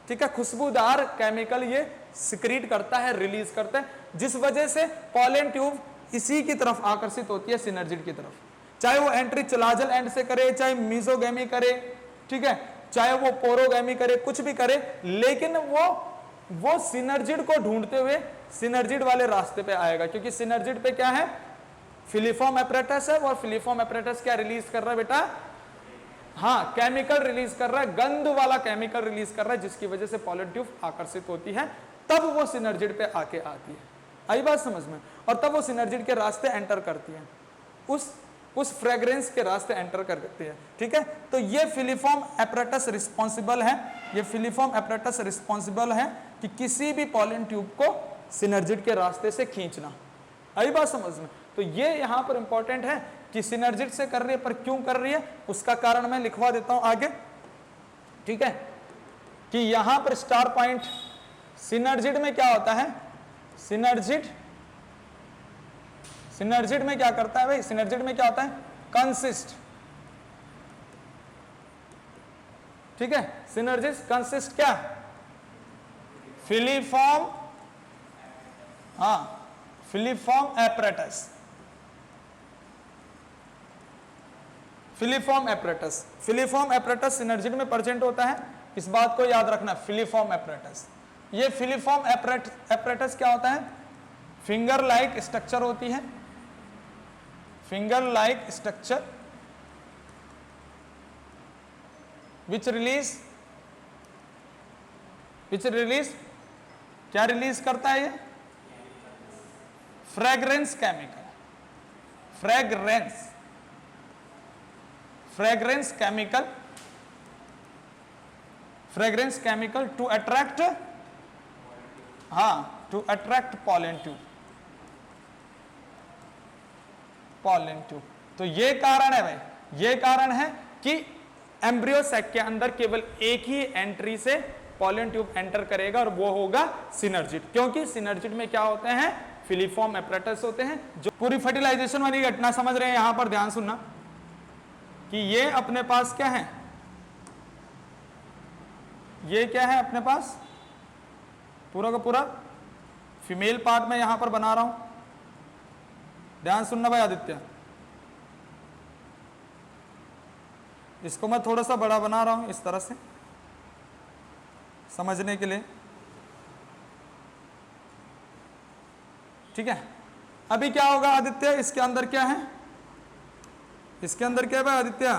ठीक है, खुशबूदार केमिकल ये सिक्रीट करता है, रिलीज करता है, जिस वजह से पॉलन ट्यूब इसी की तरफ आकर्षित होती है, सिनर्जिड की तरफ। चाहे वो एंट्री चलाजल एंड से करे, चाहे मीजोगैमी करे, ठीक है, चाहे वो पोरोगैमी करे, कुछ भी करे, लेकिन वो सिनर्जिड को ढूंढते हुए सिनर्जिड वाले रास्ते पे आएगा, क्योंकि सिनर्जिड पे क्या है, फिलीफॉर्म एपरेटस है। और फिलीफॉर्म एपरेटस क्या रिलीज कर रहा है बेटा, हाँ, केमिकल रिलीज कर रहा है, गंध वाला केमिकल रिलीज कर रहा है, जिसकी वजह से पॉलन ट्यूब आकर्षित होती है, तब वो सिनर्जिड पे आके आती है। आई बात समझ में, और तब वो सिनर्जिड के रास्ते एंटर करती है, उस फ्रेग्रेंस के रास्ते एंटर करती है, ठीक है। तो ये फिलीफॉर्म एपरेटस रिस्पॉन्सिबल है, ये फिलीफॉर्म एपरेटस रिस्पॉन्सिबल है कि किसी भी पॉलन ट्यूब को सिनर्जिड के रास्ते से खींचना। आई बात समझ में। तो ये यहां पर इंपॉर्टेंट है कि सिनर्जिड से कर रही है, पर क्यों कर रही है उसका कारण मैं लिखवा देता हूं आगे, ठीक है, कि यहां पर स्टार पॉइंट, सिनर्जिड में क्या होता है, सिनर्जिड में क्या करता है भाई, सिनर्जिड में क्या होता है, कंसिस्ट, ठीक है, सिनर्जिड कंसिस्ट क्या, फिलीफॉर्म, हाँ, filiform apparatus, filiform apparatus, filiform apparatus synergid में प्रेजेंट होता है, इस बात को याद रखना, फिलीफॉर्म एपरेटस। ये फिलीफॉर्म एपरेटस क्या होता है, फिंगर लाइक स्ट्रक्चर होती है, finger like structure which release क्या रिलीज करता है, ये fragrance chemical, fragrance chemical to attract, हाँ, टू अट्रैक्ट पॉलन ट्यूब। तो ये कारण है भाई, ये कारण है कि एम्ब्रियो सैक के अंदर केवल एक ही एंट्री से पॉलन ट्यूब एंटर करेगा, और वो होगा सिनर्जिड, क्योंकि सिनर्जिड में क्या होते हैं, फिलीफॉर्म एपरेटस होते हैं। जो पूरी फर्टिलाइजेशन वाली घटना समझ रहे हैं, यहां पर ध्यान सुनना कि ये अपने पास क्या है, ये क्या है अपने पास पूरा का पूरा फीमेल पार्ट में यहां पर बना रहा हूं। ध्यान सुनना भाई आदित्य, इसको मैं थोड़ा सा बड़ा बना रहा हूं इस तरह से समझने के लिए, ठीक है। अभी क्या होगा आदित्य, इसके अंदर क्या है, इसके अंदर क्या है भाई आदित्य,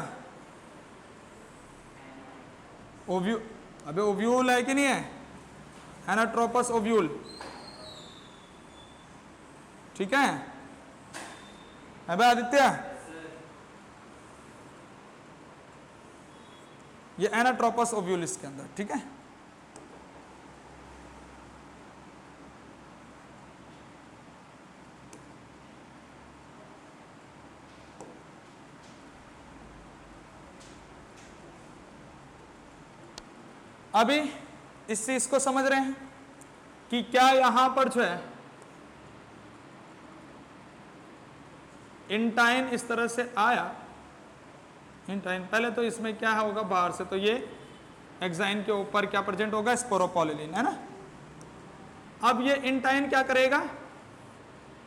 ओव्यूल, अबे ओव्यूल है कि नहीं है, एनाट्रोपस ओव्यूल, ठीक है भाई आदित्य, ये एनाट्रोपस ओव्यूल इसके अंदर, ठीक है। अभी इस चीज को समझ रहे हैं कि क्या यहां पर जो है इंटाइन इस तरह से आया, इंटाइन पहले तो इसमें क्या होगा बाहर से, तो ये एक्साइन के ऊपर क्या प्रेजेंट होगा, स्पोरोपोलिन, है ना। अब ये इंटाइन क्या करेगा,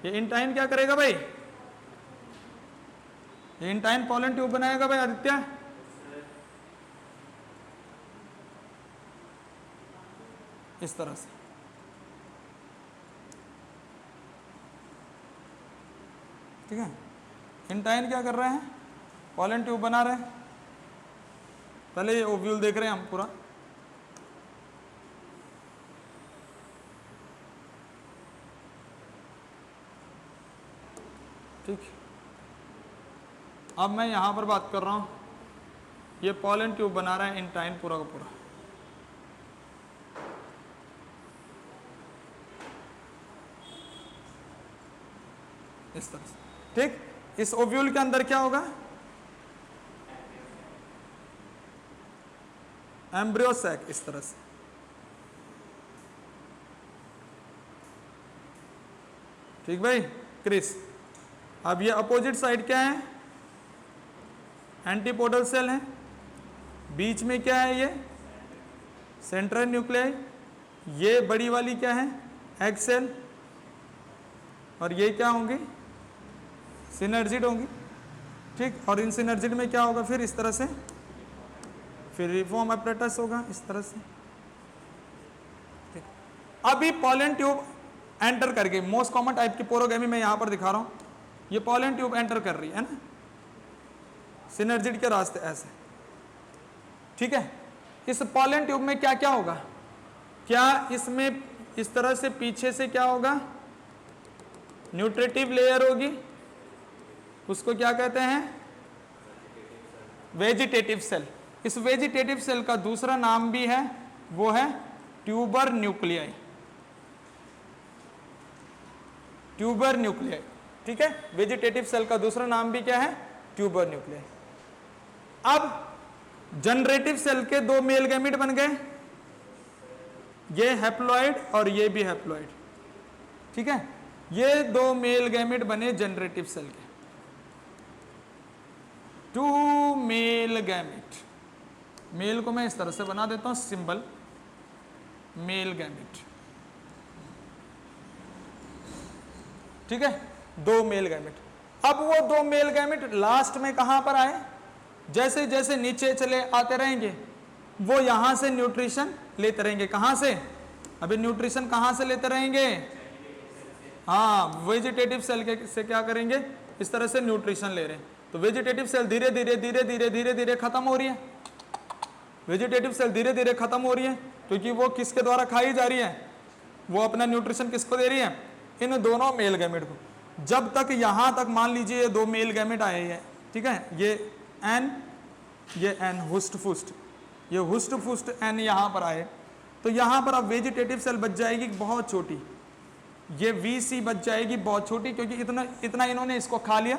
ये इंटाइन क्या करेगा भाई, ये इंटाइन पोलन ट्यूब बनाएगा भाई आदित्य, इस तरह से, ठीक है। इंटाइन क्या कर रहे हैं, पोलन ट्यूब बना रहे हैं। पहले ये ओव्यूल देख रहे हैं हम पूरा, ठीक। अब मैं यहां पर बात कर रहा हूं, ये पोलन ट्यूब बना रहा है इंटाइन पूरा का पूरा, इस तरह से, ठीक। इस ओव्यूल के अंदर क्या होगा, एम्ब्रियो सैक, इस तरह से, ठीक भाई क्रिस। अब ये अपोजिट साइड क्या है, एंटीपोडल सेल है, बीच में क्या है, ये सेंट्रल न्यूक्लियाई, ये बड़ी वाली क्या है, एग सेल, और ये क्या होंगी, सिनर्जिड होंगी, ठीक। और इन सिनर्जिड में क्या होगा फिर, इस तरह से फिलीफॉर्म एपरेटस होगा, इस तरह से, ठीक। अभी पोलन ट्यूब एंटर करके, मोस्ट कॉमन टाइप की पोरोगेमी में यहां पर दिखा रहा हूं, ये पोलन ट्यूब एंटर कर रही है ना सिनर्जिड के रास्ते ऐसे, ठीक है। इस पोलन ट्यूब में क्या क्या होगा, क्या इसमें इस तरह से पीछे से क्या होगा, न्यूट्रिटिव लेयर होगी, उसको क्या कहते हैं, वेजिटेटिव सेल। इस वेजिटेटिव सेल का दूसरा नाम भी है, वो है ट्यूबर न्यूक्लियाई, ट्यूबर न्यूक्लियाई, ठीक है। वेजिटेटिव सेल का दूसरा नाम भी क्या है, ट्यूबर न्यूक्लियाई। अब जनरेटिव सेल के दो मेल गैमेट बन गए, ये हैप्लॉइड और ये भी हैप्लॉइड, ठीक है। ये दो मेल गैमेट बने जनरेटिव सेल के, टू मेल गैमेट, मेल को मैं इस तरह से बना देता हूं सिंबल, मेल गैमेट, ठीक है, दो मेल गैमेट। अब वो दो मेल गैमेट लास्ट में कहां पर आए, जैसे जैसे नीचे चले आते रहेंगे वो यहां से न्यूट्रिशन लेते रहेंगे, कहां से, अभी न्यूट्रिशन कहां से लेते रहेंगे, हाँ वेजिटेटिव सेल के से क्या करेंगे, इस तरह से न्यूट्रिशन ले रहे हैं। तो वेजिटेटिव सेल धीरे धीरे धीरे धीरे धीरे धीरे खत्म हो रही है, वेजिटेटिव सेल धीरे धीरे खत्म हो रही है, क्योंकि वो किसके द्वारा खाई जा रही है, वो अपना न्यूट्रिशन किसको दे रही है, इन दोनों मेल गैमेट को। जब तक यहां तक मान लीजिए ये दो मेल गैमेट आए हैं, ठीक है, ये एन हुस्ट फुस्ट, ये हुस्ट फुस्ट एन यहां पर आए, तो यहां पर अब वेजिटेटिव सेल बच जाएगी बहुत छोटी, ये VC बच जाएगी बहुत छोटी, क्योंकि इतना इतना इन्होंने इसको खा लिया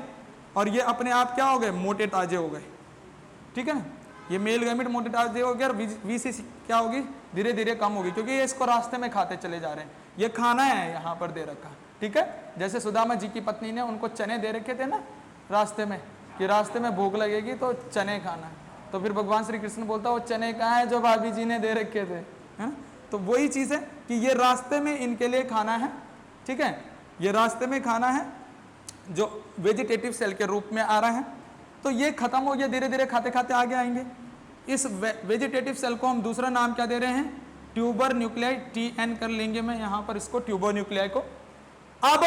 और ये अपने आप क्या हो गए, मोटे ताजे हो गए, ठीक है। ये मेल गैमेट मोटिटाइज होगी और वीसीसी क्या होगी, धीरे धीरे कम होगी, क्योंकि ये इसको रास्ते में खाते चले जा रहे हैं। ये खाना है यहाँ पर दे रखा, ठीक है। जैसे सुदामा जी की पत्नी ने उनको चने दे रखे थे ना रास्ते में, कि रास्ते में भूख लगेगी तो चने खाना है, तो फिर भगवान श्री कृष्ण बोलता वो चने कहाँ है जो भाभी जी ने दे रखे थे, है ना। तो वही चीज़ है कि ये रास्ते में इनके लिए खाना है, ठीक है, ये रास्ते में खाना है जो वेजिटेटिव सेल के रूप में आ रहा है। तो ये खत्म हो गया, धीरे धीरे खाते खाते आगे आएंगे। इस वेजिटेटिव सेल को हम दूसरा नाम क्या दे रहे हैं, ट्यूबर न्यूक्लियाई, TN कर लेंगे मैं यहाँ पर इसको, ट्यूबर न्यूक्लियाई को। अब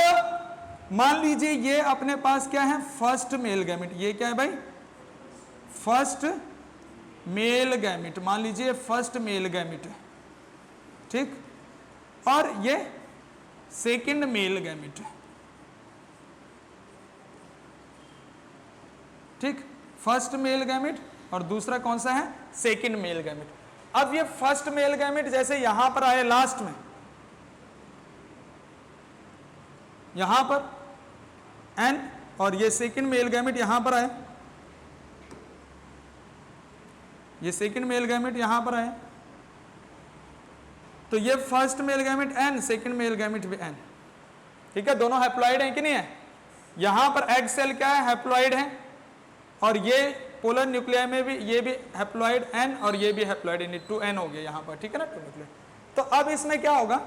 मान लीजिए ये अपने पास क्या है, फर्स्ट मेल गैमेट, ये क्या है भाई, फर्स्ट मेल गैमेट, मान लीजिए फर्स्ट मेल गैमेट है, ठीक, और ये सेकंड मेल गैमेट है, ठीक, फर्स्ट मेल गैमेट और दूसरा कौन सा है, सेकंड मेल गैमेट। अब ये फर्स्ट मेल गैमेट जैसे यहां पर आए लास्ट में, यहां पर N, और ये सेकंड मेल गैमेट यहां पर आए, ये सेकंड मेल गैमेट यहां पर आए, तो ये first male gamete N, second male gamete भी N, ठीक है। दोनों हैप्लॉइड हैं कि नहीं है। यहां पर एग सेल क्या है, हैप्लॉइड है, और ये पोलर न्यूक्लियाई में भी ये भी हैप्लॉइड N और ये भी हैप्लॉइड N, 2N हो गया यहाँ पर, ठीक है ना, 2 न्यूक्लियाई। तो अब इसमें क्या होगा,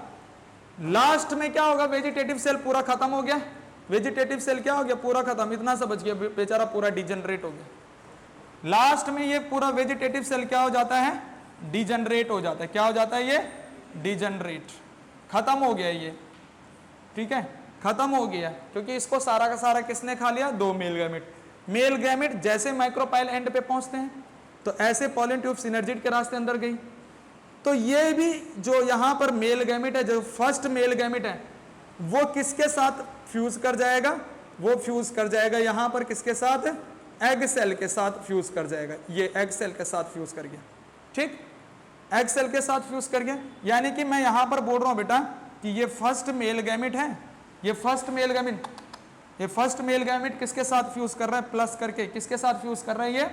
लास्ट में क्या होगा, वेजिटेटिव सेल पूरा खत्म हो गया, वेजिटेटिव सेल क्या हो गया, पूरा खत्म, इतना सा बच गया, बेचारा पूरा डिजेनरेट हो गया। लास्ट में ये पूरा वेजिटेटिव सेल क्या हो जाता है, डिजेनरेट हो जाता है। क्या हो जाता है, ये डिजेनरेट, खत्म हो गया ये, ठीक है, खत्म हो गया, क्योंकि इसको सारा का सारा किसने खा लिया, 2 मेल गैमेट। मेल गैमेट जैसे माइक्रोपाइल एंड पे पहुंचते हैं तो ऐसे पॉलन ट्यूब सिनर्जिड के रास्ते अंदर गई, तो ये भी जो यहाँ पर मेल गैमेट है, जो फर्स्ट मेल गैमेट है, वो किसके साथ फ्यूज कर जाएगा, वो फ्यूज कर जाएगा यहाँ पर किसके साथ, एग सेल के साथ फ्यूज कर जाएगा। ये एग सेल के साथ फ्यूज कर गया, ठीक, एग सेल के साथ फ्यूज कर गया। यानी कि मैं यहाँ पर बोल रहा हूँ बेटा कि ये फर्स्ट मेल गैमेट है, ये फर्स्ट मेल गैमेट, ये फर्स्ट मेल गैमेट किसके साथ फ्यूज कर रहा है, प्लस करके किसके साथ फ्यूज कर रहा है, ये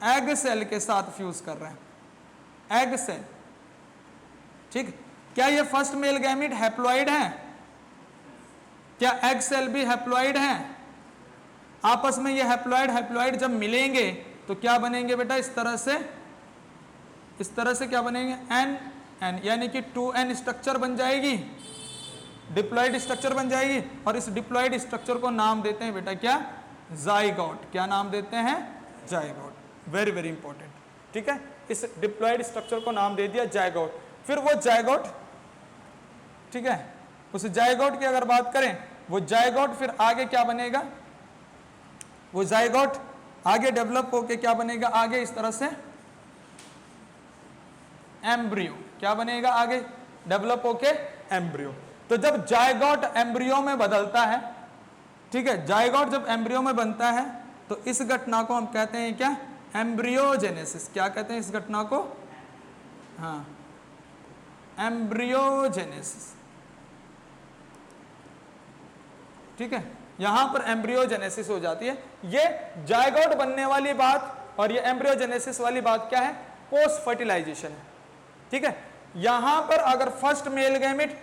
एग सेल के साथ फ्यूज कर रहा है, एग सेल, ठीक। क्या ये फर्स्ट मेल गैमेट हैप्लॉइड है, क्या एग सेल भी हैप्लॉइड है, आपस में ये हैप्लॉइड जब मिलेंगे तो क्या बनेंगे बेटा, इस तरह से क्या बनेंगे, N, यानी कि 2N स्ट्रक्चर बन जाएगी, डिप्लॉइड स्ट्रक्चर बन जाएगी। और इस डिप्लॉइड स्ट्रक्चर को नाम देते हैं बेटा क्या, जाइगोट। क्या नाम देते हैं, जाइगोट, वेरी वेरी इंपॉर्टेंट, ठीक है। इस डिप्लॉइड स्ट्रक्चर को नाम दे दिया जाइगोट। फिर वो जाइगोट, ठीक है, उस जाइगोट की अगर बात करें, वो जाइगोट फिर आगे क्या बनेगा, वो जाइगोट आगे डेवलप होके क्या बनेगा, आगे इस तरह से एम्ब्रियो, क्या बनेगा, आगे डेवलप होके एम्ब्रियो। तो जब जाइगोट एम्ब्रियो में बदलता है, ठीक है, जाइगोट जब एम्ब्रियो में बनता है तो इस घटना को हम कहते हैं क्या, एम्ब्रियोजेनेसिस। क्या कहते हैं इस घटना को, हाँ, एम्ब्रियोजेनेसिस, ठीक है। यहां पर एम्ब्रियोजेनेसिस हो जाती है। ये जाइगोट बनने वाली बात और ये एम्ब्रियोजेनेसिस वाली बात क्या है, पोस्ट फर्टिलाइजेशन है, ठीक है। यहां पर अगर first male gamete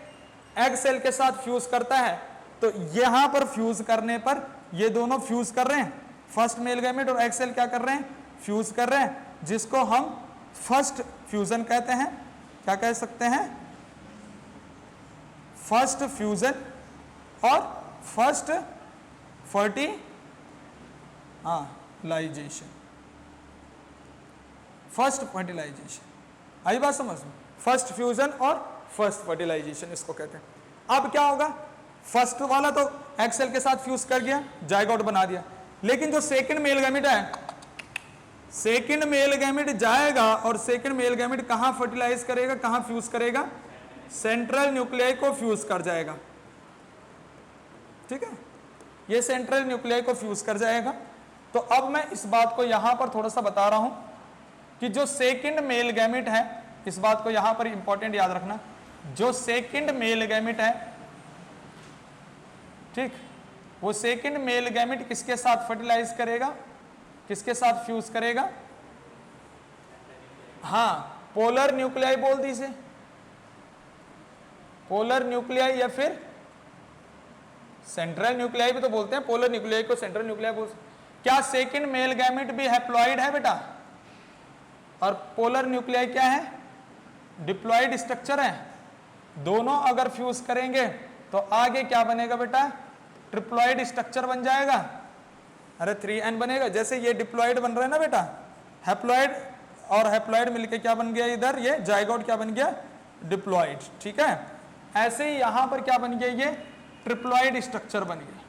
egg cell के साथ फ्यूज करता है तो यहां पर फ्यूज करने पर ये दोनों फ्यूज कर रहे हैं, फर्स्ट मेल गैमेट और एग सेल क्या कर रहे हैं, फ्यूज कर रहे हैं, जिसको हम फर्स्ट फ्यूजन कहते हैं। क्या कह सकते हैं, फर्स्ट फ्यूजन और फर्स्ट फर्टिलाइजेशन, फर्स्ट फर्टिलाइजेशन। आई बात समझ में, फर्स्ट फ्यूजन और फर्स्ट फर्टिलाइजेशन इसको कहते हैं। अब क्या होगा, फर्स्ट वाला तो एग सेल के साथ फ्यूज कर गया, जाइगोट बना दिया, लेकिन जो सेकंड मेल गैमेट है, सेकंड मेल गैमेट जाएगा और सेकंड मेल गैमेट कहां फर्टिलाइज करेगा, कहां फ्यूज करेगा, सेंट्रल न्यूक्लियाई को फ्यूज कर जाएगा, ठीक है, ये सेंट्रल न्यूक्लियाई को फ्यूज कर जाएगा। तो अब मैं इस बात को यहां पर थोड़ा सा बता रहा हूं कि जो सेकंड मेल गैमेट है, इस बात को यहां पर इंपॉर्टेंट याद रखना, जो सेकंड मेल गैमेट है, ठीक, वो सेकंड मेल गैमेट किसके साथ फर्टिलाइज करेगा, किसके साथ फ्यूज करेगा, हाँ, पोलर न्यूक्लियाई बोल दी इसे, पोलर न्यूक्लियाई या फिर सेंट्रल न्यूक्लियाई भी तो बोलते हैं, पोलर न्यूक्लियाई को सेंट्रल न्यूक्लियाई बोल। क्या सेकंड मेल गैमेट भी हैप्लॉइड है बेटा? और पोलर न्यूक्लियाई क्या है? डिप्लॉइड स्ट्रक्चर है। दोनों अगर फ्यूज करेंगे तो आगे क्या बनेगा बेटा? ट्रिप्लॉइड स्ट्रक्चर बन जाएगा। अरे 3n बनेगा। जैसे ये डिप्लॉइड बन रहा है ना बेटा, हैप्लॉइड और हैप्लॉइड मिलके क्या बन गया इधर? ये जाइगोट क्या बन गया? डिप्लॉइड। ठीक है, ऐसे ही यहां पर क्या बन गया? ये ट्रिप्लॉइड स्ट्रक्चर बन गया।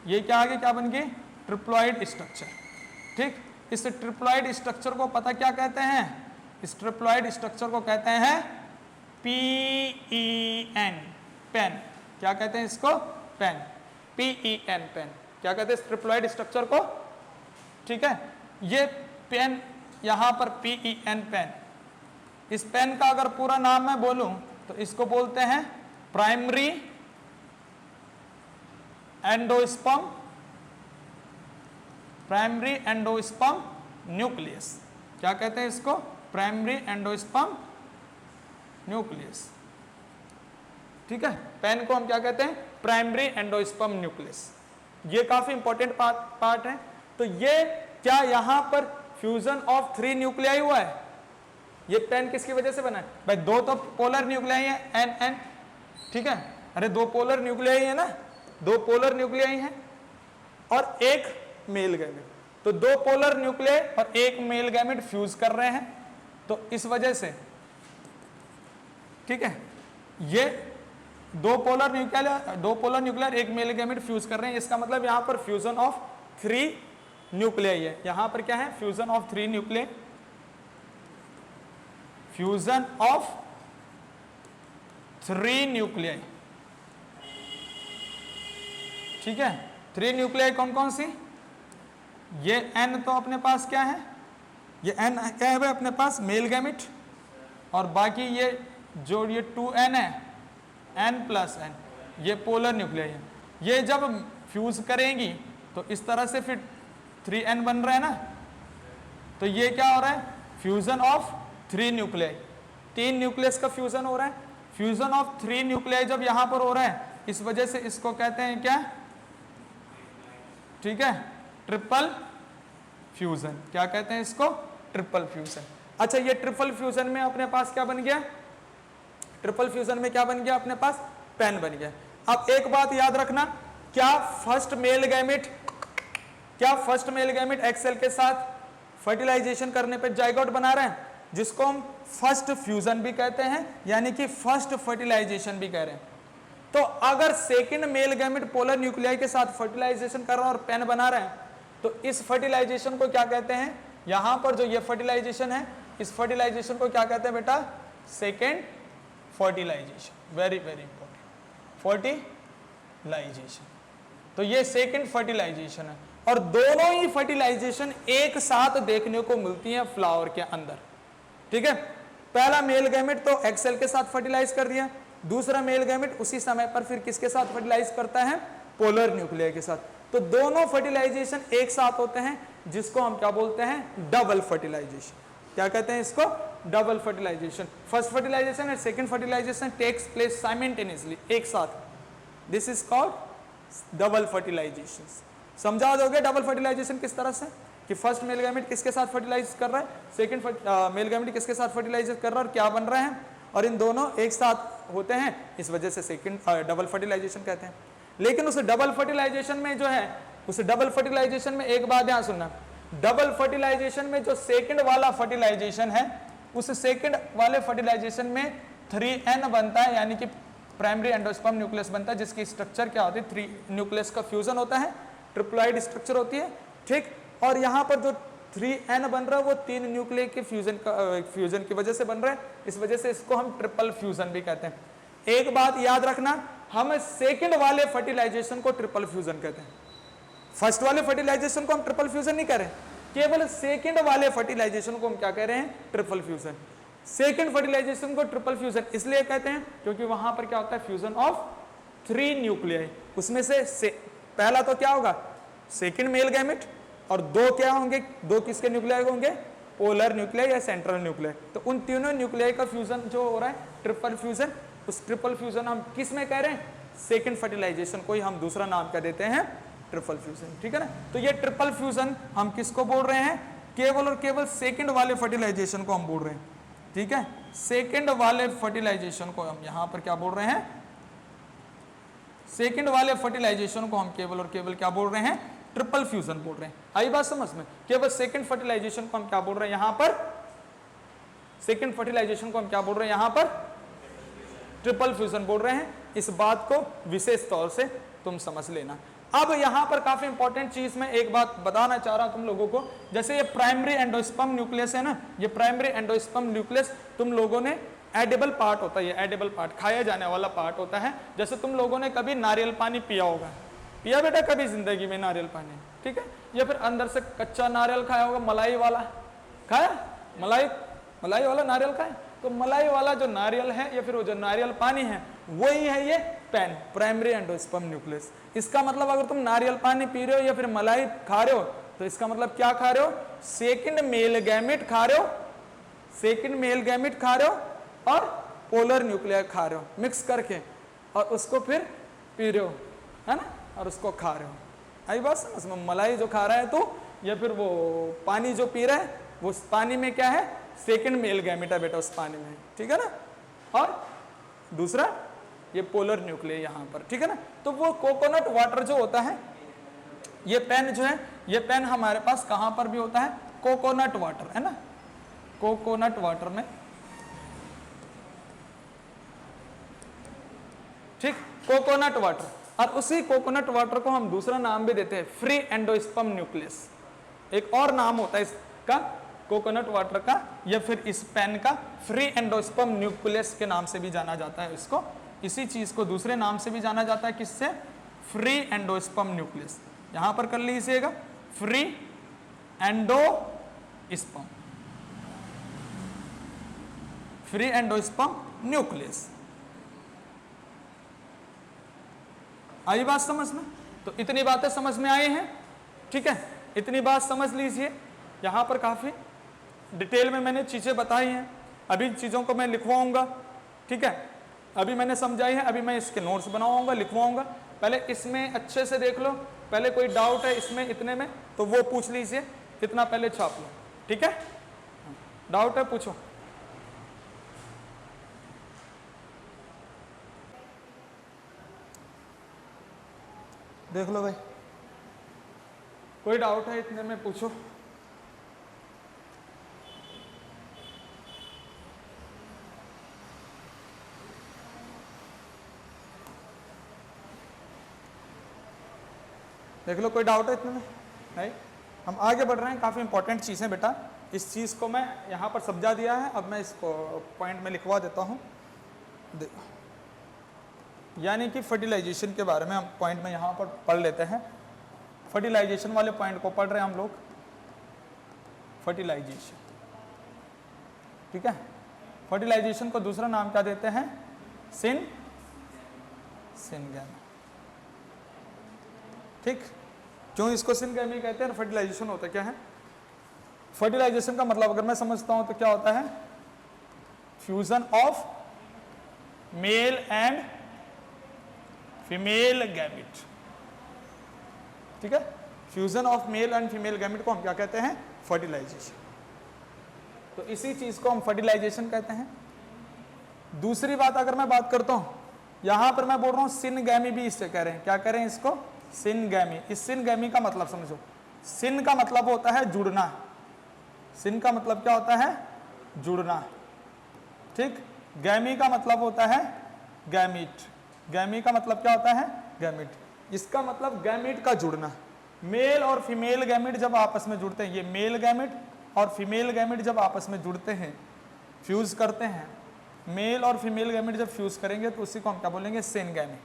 ये क्या आगे क्या बन गई? Triploid structure. ठीक, इस ट्रिप्लॉइड स्ट्रक्चर को पता क्या कहते हैं? इस ट्रिप्लॉइड स्ट्रक्चर को कहते हैं PEN, पेन। क्या कहते हैं इसको? Pen, PEN, pen. क्या कहते हैं इस ट्रिप्लॉइड स्ट्रक्चर को? ठीक है, ये पेन यहां पर PEN, पेन। इस पेन का अगर पूरा नाम मैं बोलूं तो इसको बोलते हैं primary endosperm, primary endosperm nucleus. क्या कहते हैं इसको? Primary endosperm nucleus. ठीक है, पेन को हम क्या कहते हैं? Primary endosperm nucleus. ये काफी इंपॉर्टेंट पार्ट है। तो ये क्या यहां पर फ्यूजन ऑफ 3 न्यूक्लियाई हुआ है? ये पेन किसकी वजह से बना है? भाई दो तो पोलर न्यूक्लियाई है, NN। ठीक है, अरे दो पोलर न्यूक्लियाई है ना, दो पोलर न्यूक्लियाई है और एक मेल गैमेट। तो दो पोलर न्यूक्लियाई और एक मेल गैमेट फ्यूज कर रहे हैं, तो इस वजह से, ठीक है, ये दो पोलर न्यूक्लियर एक मेल गैमेट फ्यूज कर रहे हैं। इसका मतलब यहां पर फ्यूजन ऑफ 3 न्यूक्लियाई है। यहां पर क्या है? Fusion of 3 nuclei, fusion of 3 nuclei. ठीक है, 3 न्यूक्लियाई कौन कौन सी? ये N तो अपने पास क्या है? ये N क्या है भाई अपने पास? Male gamete. और बाकी ये जो ये 2N है, N+N, ये पोलर न्यूक्लियाई है। ये जब फ्यूज करेंगी तो इस तरह से फिर 3N बन रहा है ना, तो ये क्या हो रहा है? फ्यूजन ऑफ 3 न्यूक्लियाई, 3 न्यूक्लियस का फ्यूजन हो रहा है। फ्यूजन ऑफ 3 न्यूक्लियाई जब यहां पर हो रहा है, इस वजह से इसको कहते हैं क्या? ठीक है, ट्रिपल फ्यूजन। क्या कहते हैं इसको? Triple fusion. अच्छा, ये ट्रिपल फ्यूजन में अपने पास क्या बन गया? ट्रिपल फ्यूजन में क्या बन गया अपने पास? पेन बन गया। अब एक बात याद रखना, क्या फर्स्ट मेल गैमेट एक्सेल के साथ फर्टिलाइजेशन करने पे जाइगोट बना रहे हैं, जिसको हम फर्स्ट फ्यूजन भी कहते हैं, यानी कि फर्स्ट फर्टिलाइजेशन भी कह रहे हैं। तो अगर second male gamete polar nuclei के साथ फर्टिलाइजेशन कर रहा है और पेन बना रहे हैं, तो इस फर्टिलाइजेशन को क्या कहते हैं? यहां पर जो ये फर्टिलाइजेशन है, इस फर्टिलाइजेशन को क्या कहते हैं बेटा? Second fertilisation. Very very important, fertilisation. तो ये सेकेंड फर्टिलाइजेशन है, और दोनों ही फर्टिलाइजेशन एक साथ देखने को मिलती है फ्लावर के अंदर। ठीक है, पहला मेल गैमेट तो एक्सेल के साथ फर्टिलाइज कर दिया, दूसरा मेल गैमेट उसी समय पर फिर किसके साथ फर्टिलाइज करता है? पोलर न्यूक्लियाई के साथ। तो दोनों फर्टिलाइजेशन एक साथ होते हैं, जिसको हम क्या बोलते हैं? Double fertilisation. क्या कहते हैं इसको? Double fertilisation. First fertilisation and second fertilisation takes place simultaneously, एक साथ। This is called double fertilisation. समझा दोगे डबल फर्टिलाइजेशन किस तरह से? कि फर्स्ट मेल गैमेट किसके साथ फर्टिलाइज कर रहा है, सेकंड मेल गैमेट किसके साथ फर्टिलाइज कर रहा है और क्या बन रहे हैं, और इन दोनों एक साथ होते हैं, इस वजह से सेकंड डबल फर्टिलाइजेशन कहते हैं। लेकिन उस डबल फर्टिलाइजेशन में जो है, उस डबल फर्टिलाइजेशन में एक बात ध्यान सुनना, डबल फर्टिलाइजेशन में जो सेकंड वाला फर्टिलाइजेशन है, उस सेकंड वाले फर्टिलाइजेशन में 3N बनता है, यानी कि प्राइमरी एंडोस्पर्म न्यूक्लियस बनता है, जिसकी स्ट्रक्चर क्या होती है? 3 न्यूक्लियस का फ्यूजन होता है, ट्रिप्लॉइड स्ट्रक्चर होती है। ठीक, और यहाँ पर जो 3N बन रहा है वो 3 न्यूक्लियर के फ्यूजन की वजह से बन रहा है, इस वजह से इसको हम ट्रिपल फ्यूजन भी कहते हैं। एक बात याद रखना, हम सेकंड वाले फर्टिलाइजेशन को ट्रिपल फ्यूजन कहते हैं, फर्स्ट वाले फर्टिलाइजेशन को हम ट्रिपल फ्यूजन नहीं कह रहे, केवल सेकंड वाले फर्टिलाइजेशन को हम क्या कह रहे हैं? Triple fusion. सेकंड फर्टिलाइजेशन को ट्रिपल फ्यूजन इसलिए कहते हैं क्योंकि वहां पर क्या होता है? Fusion of 3 nuclei. उसमें से पहला तो क्या होगा? सेकंड मेल गैमेट, और दो क्या होंगे? दो किसके न्यूक्लियाई होंगे? पोलर न्यूक्लियाई या सेंट्रल न्यूक्लियाई। तो उन तीनों न्यूक्लियाई का फ्यूजन जो हो रहा है ट्रिपल फ्यूजन, उस ट्रिपल फ्यूजन हम किस में कह रहे हैं? सेकंड फर्टिलाइजेशन को ही हम दूसरा नाम क्या देते हैं? Triple fusion. ठीक है ना। तो ये ट्रिपल फ्यूजन हम किसको बोल रहे हैं? केवल और केवल सेकंड वाले फर्टिलाइजेशन को हम बोल रहे हैं। ठीक है, सेकंड वाले फर्टिलाइजेशन को हम यहां पर क्या बोल रहे हैं? सेकंड वाले फर्टिलाइजेशन को हम केवल और केवल क्या बोल रहे हैं? ट्रिपल फ्यूजन बोल रहे हैं। आई बात समझ में? केवल सेकंड फर्टिलाइजेशन को हम क्या बोल रहे हैं यहां पर? सेकंड फर्टिलाइजेशन को हम क्या बोल रहे हैं यहां पर? ट्रिपल फ्यूजन बोल रहे हैं। इस बात को विशेष तौर से तुम समझ लेना। अब यहां पर काफी इंपॉर्टेंट चीज मैं एक बात बताना चाह रहा हूं तुम लोगों को। जैसे ये प्राइमरी एंडोस्पर्म न्यूक्लियस है ना, ये प्राइमरी एंडोस्पर्म न्यूक्लियस तुम लोगों ने एडिबल पार्ट होता है, ये एडिबल पार्ट खाया जाने वाला पार्ट होता है। जैसे तुम लोगों ने कभी नारियल पानी पिया होगा, पिया बेटा कभी जिंदगी में नारियल पानी? ठीक है, या फिर अंदर से कच्चा नारियल खाया होगा, मलाई वाला खाया, मलाई वाला नारियल खाया। तो मलाई वाला जो नारियल है या फिर वो जो नारियल पानी है वही है ये पेन, प्राइमरी एंडोस्पर्म न्यूक्लियस। इसका मतलब अगर तुम नारियल पानी पी रहे हो या फिर मलाई खा रहे हो तो इसका मतलब क्या खा रहे हो? सेकंड मेल गैमेट खा रहे हो, सेकंड मेल गैमेट खा रहे हो और पोलर न्यूक्लियर खा रहे हो मिक्स करके, और उसको फिर पी रहे हो, है ना, और उसको खा रहे हो। आई बात समझ में? मलाई जो खा रहा है तो या फिर वो पानी जो पी रहा है वो उस पानी में क्या है? सेकंड मेल गैमेट है बेटा उस पानी में। ठीक है ना। और दूसरा ये पोलर न्यूक्लियर यहां पर। ठीक है ना। तो वो कोकोनट वाटर जो होता है, ये पेन जो है, ये पेन हमारे पास कहां पर भी होता है? कोकोनट वाटर, है ना, कोकोनट वाटर में। ठीक, कोकोनट वाटर। और उसी कोकोनट वाटर को हम दूसरा नाम भी देते हैं फ्री एंडोस्पर्म न्यूक्लियस। एक और नाम होता है इसका कोकोनट वाटर का या फिर इस पेन का फ्री एंडोस्पर्म न्यूक्लियस के नाम से भी जाना जाता है। इसको, इसी चीज को दूसरे नाम से भी जाना जाता है, किससे? Free endosperm nucleus. यहां पर कर लीजिएगा free endosperm, free endosperm nucleus. आई बात समझ में? तो इतनी बातें समझ में आई हैं। ठीक है, इतनी बात समझ लीजिए। यहां पर काफी डिटेल में मैंने चीजें बताई हैं, अभी चीजों को मैं लिखवाऊंगा। ठीक है, अभी मैंने समझाई है, अभी मैं इसके नोट्स बनाऊंगा, लिखवाऊंगा। पहले इसमें अच्छे से देख लो, पहले कोई डाउट है इसमें इतने में तो वो पूछ लीजिए, इतना पहले छाप लो। ठीक है, डाउट है पूछो। देख लो भाई, कोई डाउट है इतने में पूछो। देख लो, कोई डाउट है इतने में? नहीं, हम आगे बढ़ रहे हैं। काफ़ी इंपॉर्टेंट चीज़ है बेटा, इस चीज़ को मैं यहाँ पर समझा दिया है। अब मैं इसको पॉइंट में लिखवा देता हूँ। यानी कि फर्टिलाइजेशन के बारे में हम पॉइंट में यहाँ पर पढ़ लेते हैं। फर्टिलाइजेशन वाले पॉइंट को पढ़ रहे हैं हम लोग, फर्टिलाइजेशन। ठीक है, फर्टिलाइजेशन को दूसरा नाम क्या देते हैं? सिनगैमी। ठीक, क्यों इसको सिनगैमी कहते हैं? फर्टिलाइजेशन होता क्या है? फर्टिलाइजेशन का मतलब अगर मैं समझता हूं तो क्या होता है? Fusion of male and female gamete. ठीक है, fusion of male and female gamete को हम क्या कहते हैं? फर्टिलाइजेशन। तो इसी चीज को हम फर्टिलाइजेशन कहते हैं। दूसरी बात अगर मैं बात करता हूं, यहां पर मैं बोल रहा हूं सिनगैमी भी इससे कह रहे हैं। क्या कह रहे हैं इसको? सिनगैमी। इस सिनगैमी का मतलब समझो, सिन का मतलब होता है जुड़ना। सिन का मतलब क्या होता है? जुड़ना। ठीक, गैमी का मतलब होता है गैमीट। गैमी का मतलब क्या होता है? गैमीट। इसका मतलब गैमीट का जुड़ना। मेल और फीमेल गैमीट जब आपस में जुड़ते हैं, ये मेल गैमीट और फीमेल गैमीट जब आपस में जुड़ते हैं, फ्यूज करते हैं, मेल और फीमेल गैमीट जब फ्यूज करेंगे तो उसी को हम क्या बोलेंगे? सिनगैमी।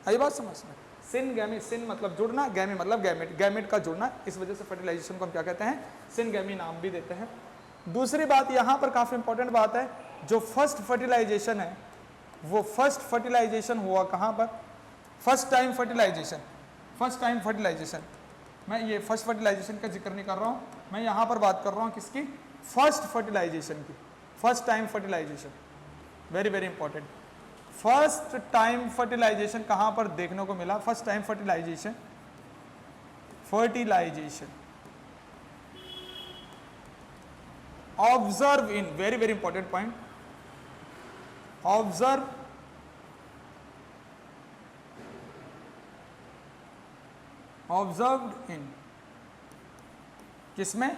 आई बात समझ में? सिनगैमी, सिन मतलब जुड़ना, गैमी मतलब गैमेट, गैमेट का जुड़ना। इस वजह से फर्टिलाइजेशन को हम क्या कहते हैं? सिनगैमी नाम भी देते हैं। दूसरी बात यहां पर काफी इंपॉर्टेंट बात है, जो फर्स्ट फर्टिलाइजेशन है वो फर्स्ट फर्टिलाइजेशन हुआ कहां पर? First time fertilisation. First time fertilisation मैं ये फर्स्ट फर्टिलाइजेशन का जिक्र नहीं कर रहा हूँ, मैं यहाँ पर बात कर रहा हूँ किसकी, फर्स्ट फर्टिलाइजेशन की, first time fertilisation, very very important. First time fertilisation कहाँ पर देखने को मिला, first time fertilisation, fertilisation observe in, very very important point, observe observed in किसमें,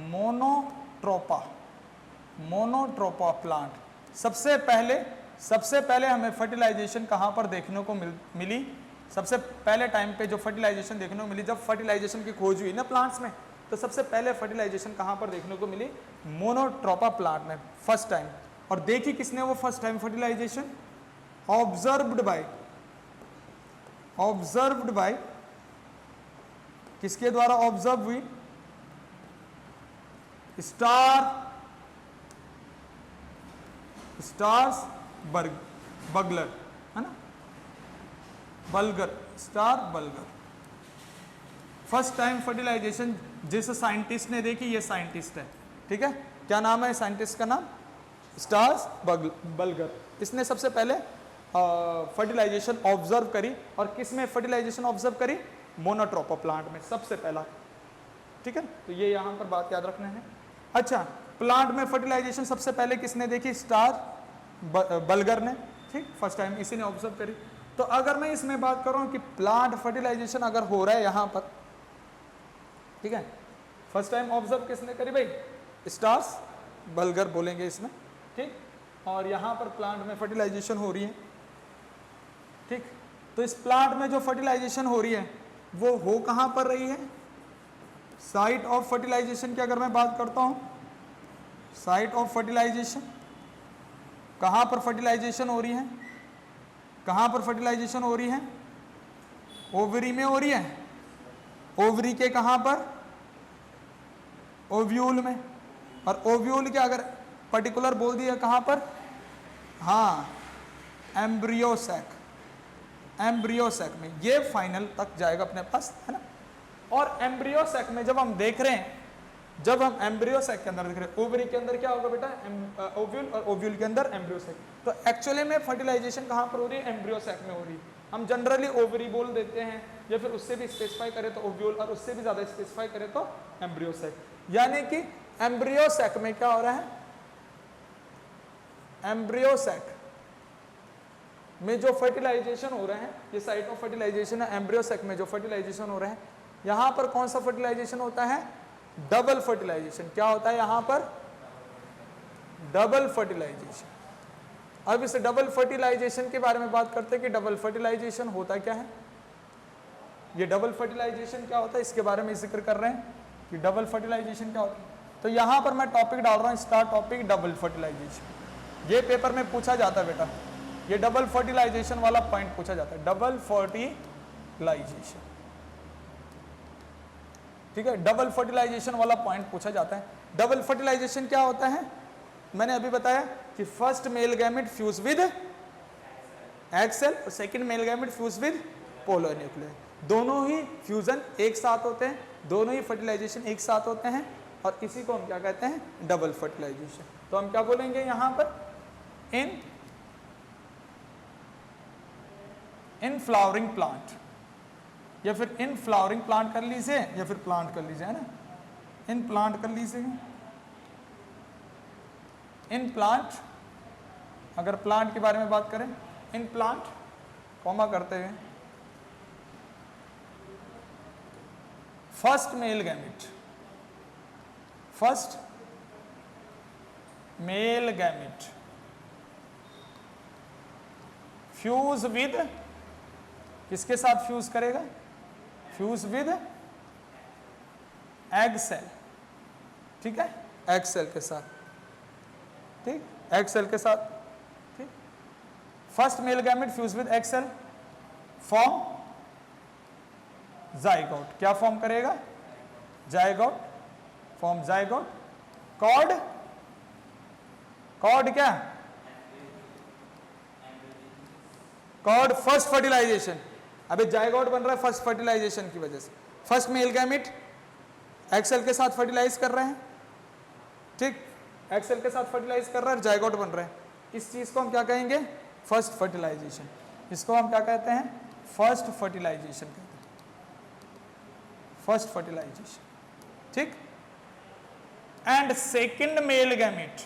मोनोट्रोपा, मोनोट्रोपा प्लांट। सबसे पहले हमें फर्टिलाइजेशन कहां पर देखने को मिली, सबसे पहले टाइम पे जो फर्टिलाइजेशन देखने को मिली, जब फर्टिलाइजेशन की खोज हुई ना प्लांट्स में, तो सबसे पहले फर्टिलाइजेशन कहां पर देखने को मिली, मोनोट्रोपा प्लांट में, फर्स्ट टाइम। और देखी किसने वो first time fertilisation, observed by किसके द्वारा ऑब्जर्व हुई, स्टार्स बगलर, है ना, बल्गर, Strasburger. First time fertilisation जिस साइंटिस्ट ने देखी, ये साइंटिस्ट है, ठीक है, क्या नाम है साइंटिस्ट का नाम, स्टार्स बल्गर। इसने सबसे पहले फर्टिलाइजेशन ऑब्जर्व करी, और किस में फर्टिलाइजेशन ऑब्जर्व करी, मोनोट्रोपा प्लांट में सबसे पहला, ठीक है। तो ये यहां पर बात याद रखना है। अच्छा, प्लांट में फर्टिलाइजेशन सबसे पहले किसने देखी, स्टार बल्गर ने, ठीक, फर्स्ट टाइम इसी ने ऑब्जर्व करी। तो अगर मैं इसमें बात कर रहा हूं कि प्लांट फर्टिलाइजेशन अगर हो रहा है यहां पर, ठीक है, फर्स्ट टाइम ऑब्जर्व किसने करी भाई, स्टार्स बल्गर बोलेंगे इसमें, ठीक, और यहां पर प्लांट में फर्टिलाइजेशन हो रही है, ठीक। तो इस प्लांट में जो फर्टिलाइजेशन हो रही है वो हो कहां पर रही है, साइट ऑफ फर्टिलाइजेशन की अगर मैं बात करता हूं, साइट ऑफ फर्टिलाइजेशन, कहां पर फर्टिलाइजेशन हो रही है, कहां पर फर्टिलाइजेशन हो रही है, ओवरी में हो रही है, ओवरी के कहां पर, ओव्यूल में, और ओव्यूल के अगर पर्टिकुलर बोल दिया कहां पर, हाँ, एम्ब्रियोसैक, एम्ब्रियोसैक में, ये फाइनल तक जाएगा अपने पास, है ना। और एम्ब्रियोसैक में जब हम देख रहे हैं, जब हम एम्ब्रियोसैक के अंदर देख रहे हैं, ओवरी के अंदर क्या होगा बेटा, ओव्यूल, और ओव्यूल के अंदर एम्ब्रियोसैक। तो एक्चुअली में फर्टिलाइजेशन कहां पर हो रही है, एम्ब्रियोसैक में हो रही है। हम जनरली ओवरी बोल देते हैं, या फिर उससे भी स्पेसिफाई करें तो ओव्यूल, और उससे भी ज्यादा स्पेसिफाई करें तो एम्ब्रियोसैक। यानी कि एम्ब्रियोसैक में क्या हो रहा है, एम्ब्रियोसैक में जो फर्टिलाइजेशन हो रहा है, ये साइट ऑफ फर्टिलाइजेशन है, एम्ब्रियोसैक में जो फर्टिलाइजेशन हो रहा है, यहां पर कौन सा फर्टिलाइजेशन होता है, डबल फर्टिलाइजेशन। क्या होता है यहां पर, डबल फर्टिलाइजेशन। अब इस डबल फर्टिलाइजेशन के बारे में बात करते हैं कि डबल फर्टिलाइजेशन होता क्या है, ये डबल फर्टिलाइजेशन क्या होता है, इसके बारे में जिक्र कर रहे हैं कि डबल फर्टिलाइजेशन क्या होता है। तो यहां पर मैं टॉपिक डाल रहा हूं, स्टार टॉपिक डबल फर्टिलाइजेशन। ये पेपर में पूछा जाता है बेटा, ये डबल फर्टिलाइजेशन वाला पॉइंट पूछा जाता है, डबल फर्टिलाइजेशन, ठीक है, डबल फर्टिलाइजेशन वाला पॉइंट पूछा जाता है। डबल फर्टिलाइजेशन क्या होता है, मैंने अभी बताया कि first male gamete fuse with egg cell, और second male gamete fuse with polar nuclear. दोनों ही फ्यूजन एक साथ होते हैं, दोनों ही फर्टिलाइजेशन एक साथ होते हैं, और इसी को हम क्या कहते हैं, डबल फर्टिलाइजेशन। तो हम क्या बोलेंगे यहां पर, इन फ्लावरिंग प्लांट, या फिर इन फ्लावरिंग प्लांट कर लीजिए, या फिर प्लांट कर लीजिए, है ना, इन प्लांट कर लीजिए, इन प्लांट, अगर प्लांट के बारे में बात करें, इन प्लांट कॉमा करते हुए, first male gamete, first male gamete fuse with, किसके साथ फ्यूज करेगा, फ्यूज विद एग सेल, ठीक है, एग सेल के साथ, ठीक, एग सेल के साथ, ठीक। First male gamete fuse with egg cell, form zygote, क्या फॉर्म करेगा, zygote, form zygote, called, called क्या, कॉर्ड फर्स्ट फर्टिलाइजेशन, अभी जायगोट बन रहा है फर्स्ट फर्टिलाइजेशन की वजह से, फर्स्ट मेल गैमिट एक्सेल के साथ फर्टिलाइज कर रहे हैं, ठीक, एक्सेल के साथ फर्टिलाइज कर रहा है, जायगोट बन रहे हैं, इस चीज को हम क्या कहेंगे, फर्स्ट फर्टिलाइजेशन। इसको हम क्या कहते हैं, फर्स्ट फर्टिलाइजेशन कहते हैं, फर्स्ट फर्टिलाइजेशन, ठीक। And second male gamete,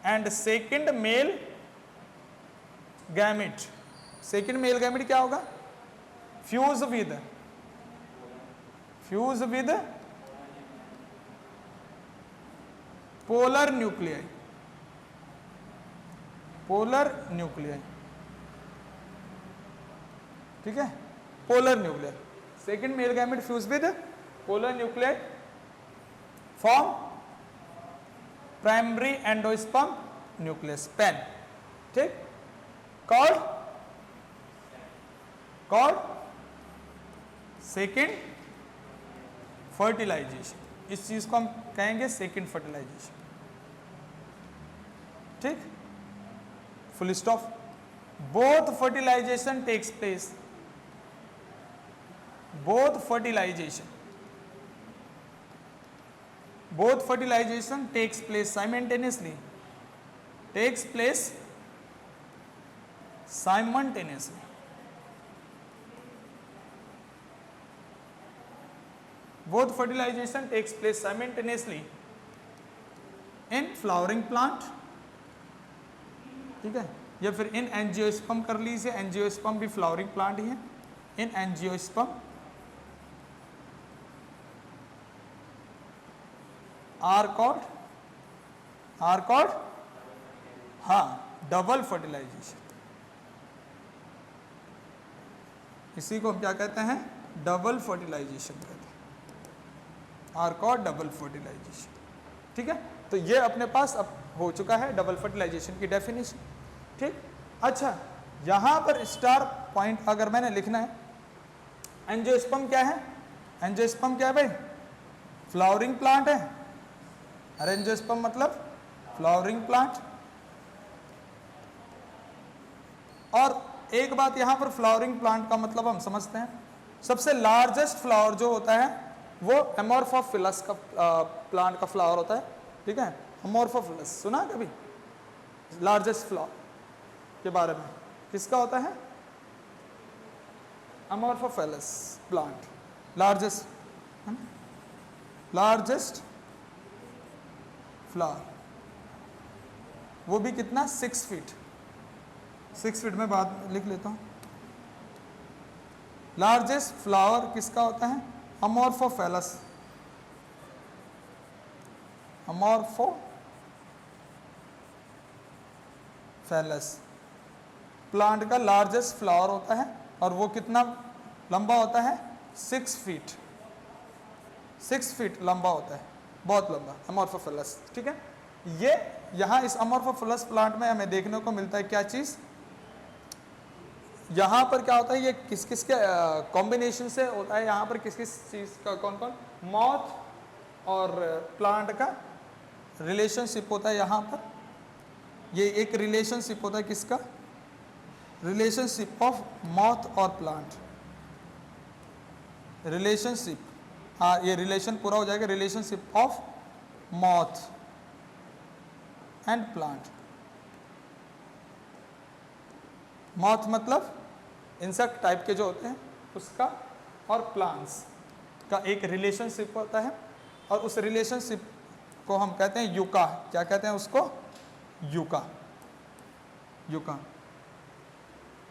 and second male gamete, second male gamete क्या होगा, fuse with polar nuclei, polar nuclei, ठीक है, polar nuclei, second male gamete fuse with polar nuclei form primary endosperm nucleus PEN, ठीक, कॉल्ड सेकंड फर्टिलाइजेशन, इस चीज को हम कहेंगे सेकंड फर्टिलाइजेशन, ठीक, full stop. Both fertilisation takes place, both fertilization takes place simultaneously, both fertilization takes place simultaneously in flowering plant, ठीक है, या फिर इन एंजियोस्पर्म कर लीजिए, एंजियोस्पर्म भी फ्लावरिंग प्लांट ही है, इन एंजियोस्पर्म आर कॉल्ड हाँ डबल फर्टिलाइजेशन, इसी को हम क्या कहते हैं, डबल फर्टिलाइजेशन कहते हैं, आर कॉल्ड डबल फर्टिलाइजेशन, ठीक है। तो ये अपने पास अब हो चुका है डबल फर्टिलाइजेशन की डेफिनेशन, ठीक। अच्छा, यहां पर स्टार पॉइंट अगर मैंने लिखना है, एंजियोस्पर्म क्या है, एंजियोस्पर्म क्या है भाई, फ्लावरिंग प्लांट है, अरे एंजियोस्पर्म मतलब फ्लावरिंग प्लांट। और एक बात यहां पर फ्लावरिंग प्लांट का मतलब हम समझते हैं, सबसे लार्जेस्ट फ्लावर जो होता है वो एमोर्फोफिलस का प्लांट का फ्लावर होता है, ठीक है, एमोर्फोफिलस सुना कभी, लार्जेस्ट फ्लावर के बारे में, किसका होता है, एमोर्फोफिलस प्लांट, लार्जेस्ट फ्लावर, वो भी कितना, 6 फीट, 6 फीट में बात लिख लेता हूं, लार्जेस्ट फ्लावर किसका होता है, अमोर्फोफेलस, अमोर्फोफेलस प्लांट का लार्जेस्ट फ्लावर होता है, और वो कितना लंबा होता है, 6 फीट, 6 फीट लंबा होता है, बहुत लंबा अमोर्फोफिलस, ठीक है। ये यहाँ इस अमोर्फोफिलस प्लांट में हमें देखने को मिलता है क्या चीज, यहाँ पर क्या होता है, ये किस किस के कॉम्बिनेशन से होता है, यहाँ पर किस किस चीज का, कौन कौन, मॉथ और प्लांट का रिलेशनशिप होता है, यहाँ पर ये एक रिलेशनशिप होता है, किसका, रिलेशनशिप ऑफ मॉथ और प्लांट, रिलेशनशिप, हाँ ये रिलेशन पूरा हो जाएगा, relationship of moth and plant, moth मतलब इंसेक्ट टाइप के जो होते हैं उसका, और प्लांट्स का एक रिलेशनशिप होता है, और उस रिलेशनशिप को हम कहते हैं यूका, क्या कहते हैं उसको, यूका, यूका।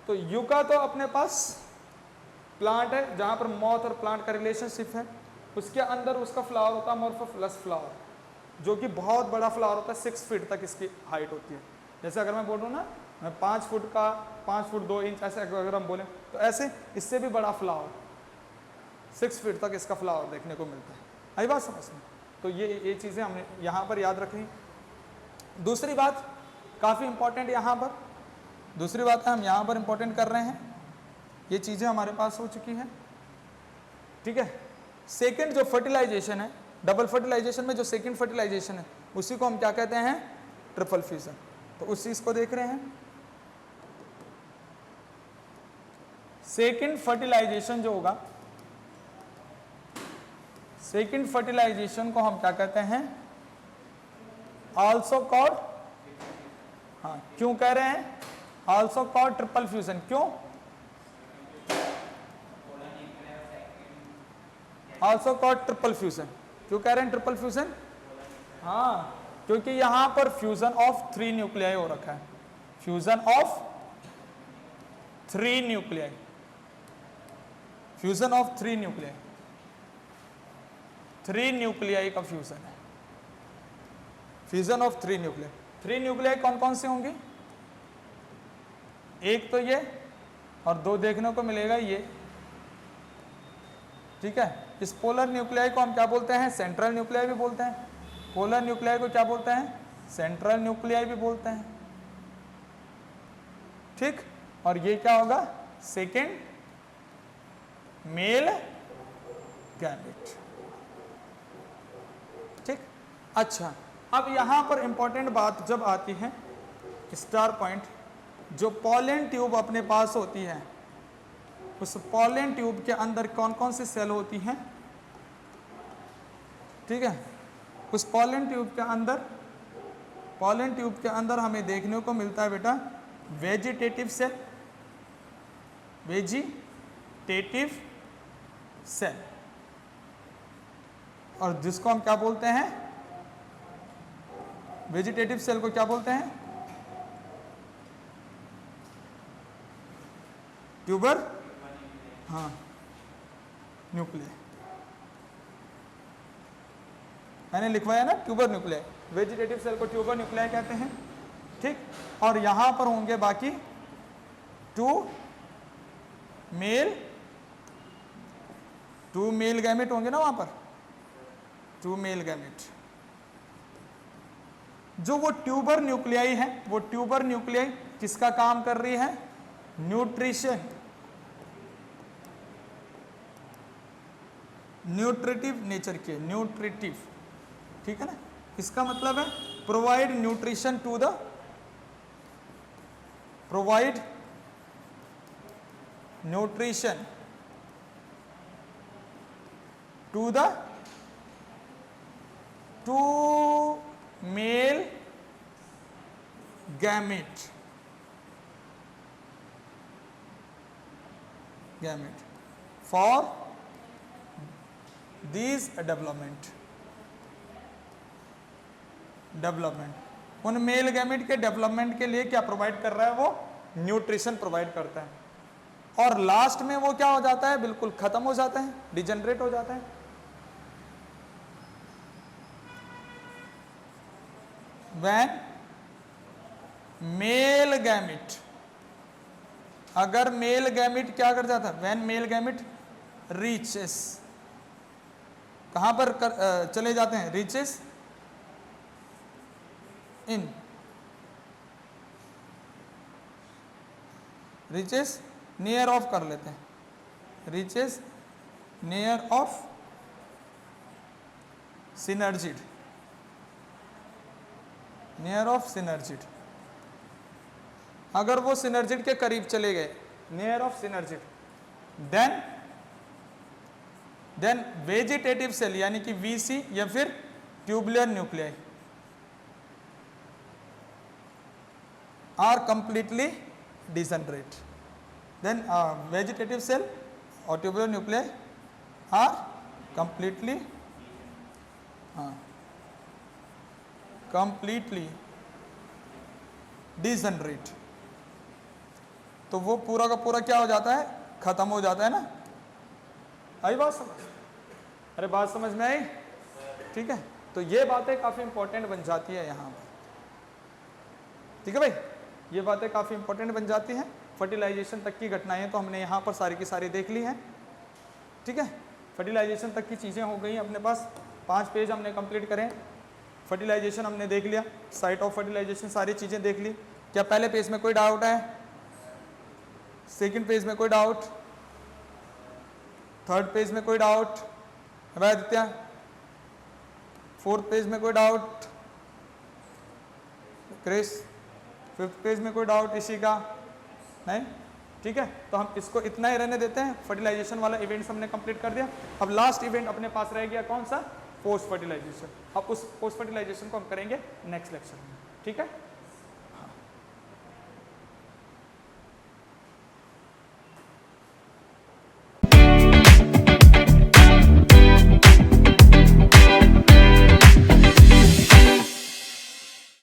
तो यूका तो अपने पास प्लांट है जहां पर मॉथ और प्लांट का रिलेशनशिप है, उसके अंदर उसका फ्लावर होता है अमोर्फोफिलस फ्लावर, जो कि बहुत बड़ा फ्लावर होता है, 6 फीट तक इसकी हाइट होती है। जैसे अगर मैं बोलूँ ना, मैं 5 फुट का, 5 फुट 2 इंच ऐसे अगर हम बोलें, तो ऐसे इससे भी बड़ा फ्लावर 6 फीट तक इसका फ्लावर देखने को मिलता है, आई बात समझ में। तो ये चीज़ें हमने यहाँ पर याद रखी। दूसरी बात काफ़ी इंपॉर्टेंट यहाँ पर, दूसरी बात है हम यहाँ पर इंपॉर्टेंट कर रहे हैं, ये चीज़ें हमारे पास हो चुकी हैं, ठीक है। सेकंड जो फर्टिलाइजेशन है, डबल फर्टिलाइजेशन में जो सेकंड फर्टिलाइजेशन है, उसी को हम क्या कहते हैं, ट्रिपल फ्यूजन। तो उस चीज़ को देख रहे हैं, सेकेंड फर्टिलाइजेशन जो होगा, सेकेंड फर्टिलाइजेशन को हम क्या कहते हैं, आल्सो कॉल्ड, हाँ क्यों कह रहे हैं आल्सो कॉल्ड ट्रिपल फ्यूजन, क्यों आल्सो कॉल्ड ट्रिपल फ्यूजन, क्यों कह रहे हैं ट्रिपल फ्यूजन, हाँ क्योंकि यहां पर फ्यूजन ऑफ 3 न्यूक्लियाई हो रखा है, fusion of 3 nuclei, fusion of 3 nuclei, 3 nuclei का फ्यूजन है, फ्यूजन ऑफ 3 न्यूक्लियाई। 3 न्यूक्लियाई कौन कौन से होंगे, एक तो ये और 2 देखने को मिलेगा ये, ठीक है। इस पोलर न्यूक्लियाई को हम क्या बोलते हैं, सेंट्रल न्यूक्लियाई भी बोलते हैं, पोलर न्यूक्लियाई को क्या बोलते हैं, सेंट्रल न्यूक्लियाई भी बोलते हैं, ठीक। और ये क्या होगा, सेकेंड मेल गैमेट, ठीक। अच्छा, अब यहां पर इंपॉर्टेंट बात जब आती है, स्टार पॉइंट, जो पॉलन ट्यूब अपने पास होती है, उस पॉलन ट्यूब के अंदर कौन कौन सी सेल होती हैं, ठीक है। उस पॉलन ट्यूब के अंदर, पॉलन ट्यूब के अंदर हमें देखने को मिलता है बेटा वेजिटेटिव सेल, वेजिटेटिव सेल, और जिसको हम क्या बोलते हैं, वेजिटेटिव सेल को क्या बोलते हैं, ट्यूबर, हाँ न्यूक्लियाई, मैंने लिखवाया ना ट्यूबर न्यूक्लियाई, वेजिटेटिव सेल को ट्यूबर न्यूक्लियाई कहते हैं, ठीक। और यहां पर होंगे बाकी 2 मेल गैमेट होंगे ना वहां पर, 2 मेल गैमेट। जो वो ट्यूबर न्यूक्लियाई है, वो ट्यूबर न्यूक्लियाई किसका काम कर रही है, न्यूट्रिशन, न्यूट्रिटिव नेचर के, न्यूट्रिटिव, ठीक है ना। इसका मतलब है provide nutrition to the, provide nutrition to the 2 male gamete, gamete for this development, development, उन मेल गैमेट के डेवलपमेंट के लिए क्या प्रोवाइड कर रहा है, वो न्यूट्रिशन प्रोवाइड करता है। और लास्ट में वो क्या हो जाता है, बिल्कुल खत्म हो जाता है, डिजेनरेट हो जाता है। व्हेन मेल गैमेट, अगर मेल गैमेट क्या कर जाता है, व्हेन मेल गैमेट रीचेस, कहां पर चले जाते हैं, reaches in, reaches near of कर लेते हैं, reaches near of synergid, near of synergid, अगर वो सिनर्जिड के करीब चले गए, near of synergid, then vegetative cell यानी कि वीसी या फिर tubular nuclei are completely degenerate, then vegetative cell और ट्यूबुलर न्यूक्लियाई आर कंप्लीटली, हाँ कंप्लीटली डिजेनरेट, तो वो पूरा का पूरा क्या हो जाता है, खत्म हो जाता है ना। आई बात समझ, अरे बात समझ में आई, ठीक है। तो ये बातें काफ़ी इंपॉर्टेंट बन जाती है यहाँ पर, ठीक है भाई, ये बातें काफ़ी इंपॉर्टेंट बन जाती हैं। फर्टिलाइजेशन तक की घटनाएं तो हमने यहाँ पर सारी की सारी देख ली हैं, ठीक है। फर्टिलाइजेशन तक की चीज़ें हो गई अपने पास, 5 पेज हमने कंप्लीट करें, फर्टिलाइजेशन हमने देख लिया, साइट ऑफ फर्टिलाइजेशन सारी चीज़ें देख ली। क्या पहले पेज में कोई डाउट है, सेकंड पेज में कोई डाउट, थर्ड पेज में कोई डाउट, आदित्य, फोर्थ पेज में कोई डाउट, क्रिस, फिफ्थ पेज में कोई डाउट इसी का नहीं, ठीक है, तो हम इसको इतना ही रहने देते हैं। फर्टिलाइजेशन वाला इवेंट्स हमने कंप्लीट कर दिया। अब लास्ट इवेंट अपने पास रह गया कौन सा, पोस्ट फर्टिलाइजेशन। अब उस पोस्ट फर्टिलाइजेशन को हम करेंगे नेक्स्ट लेक्चर में, ठीक है।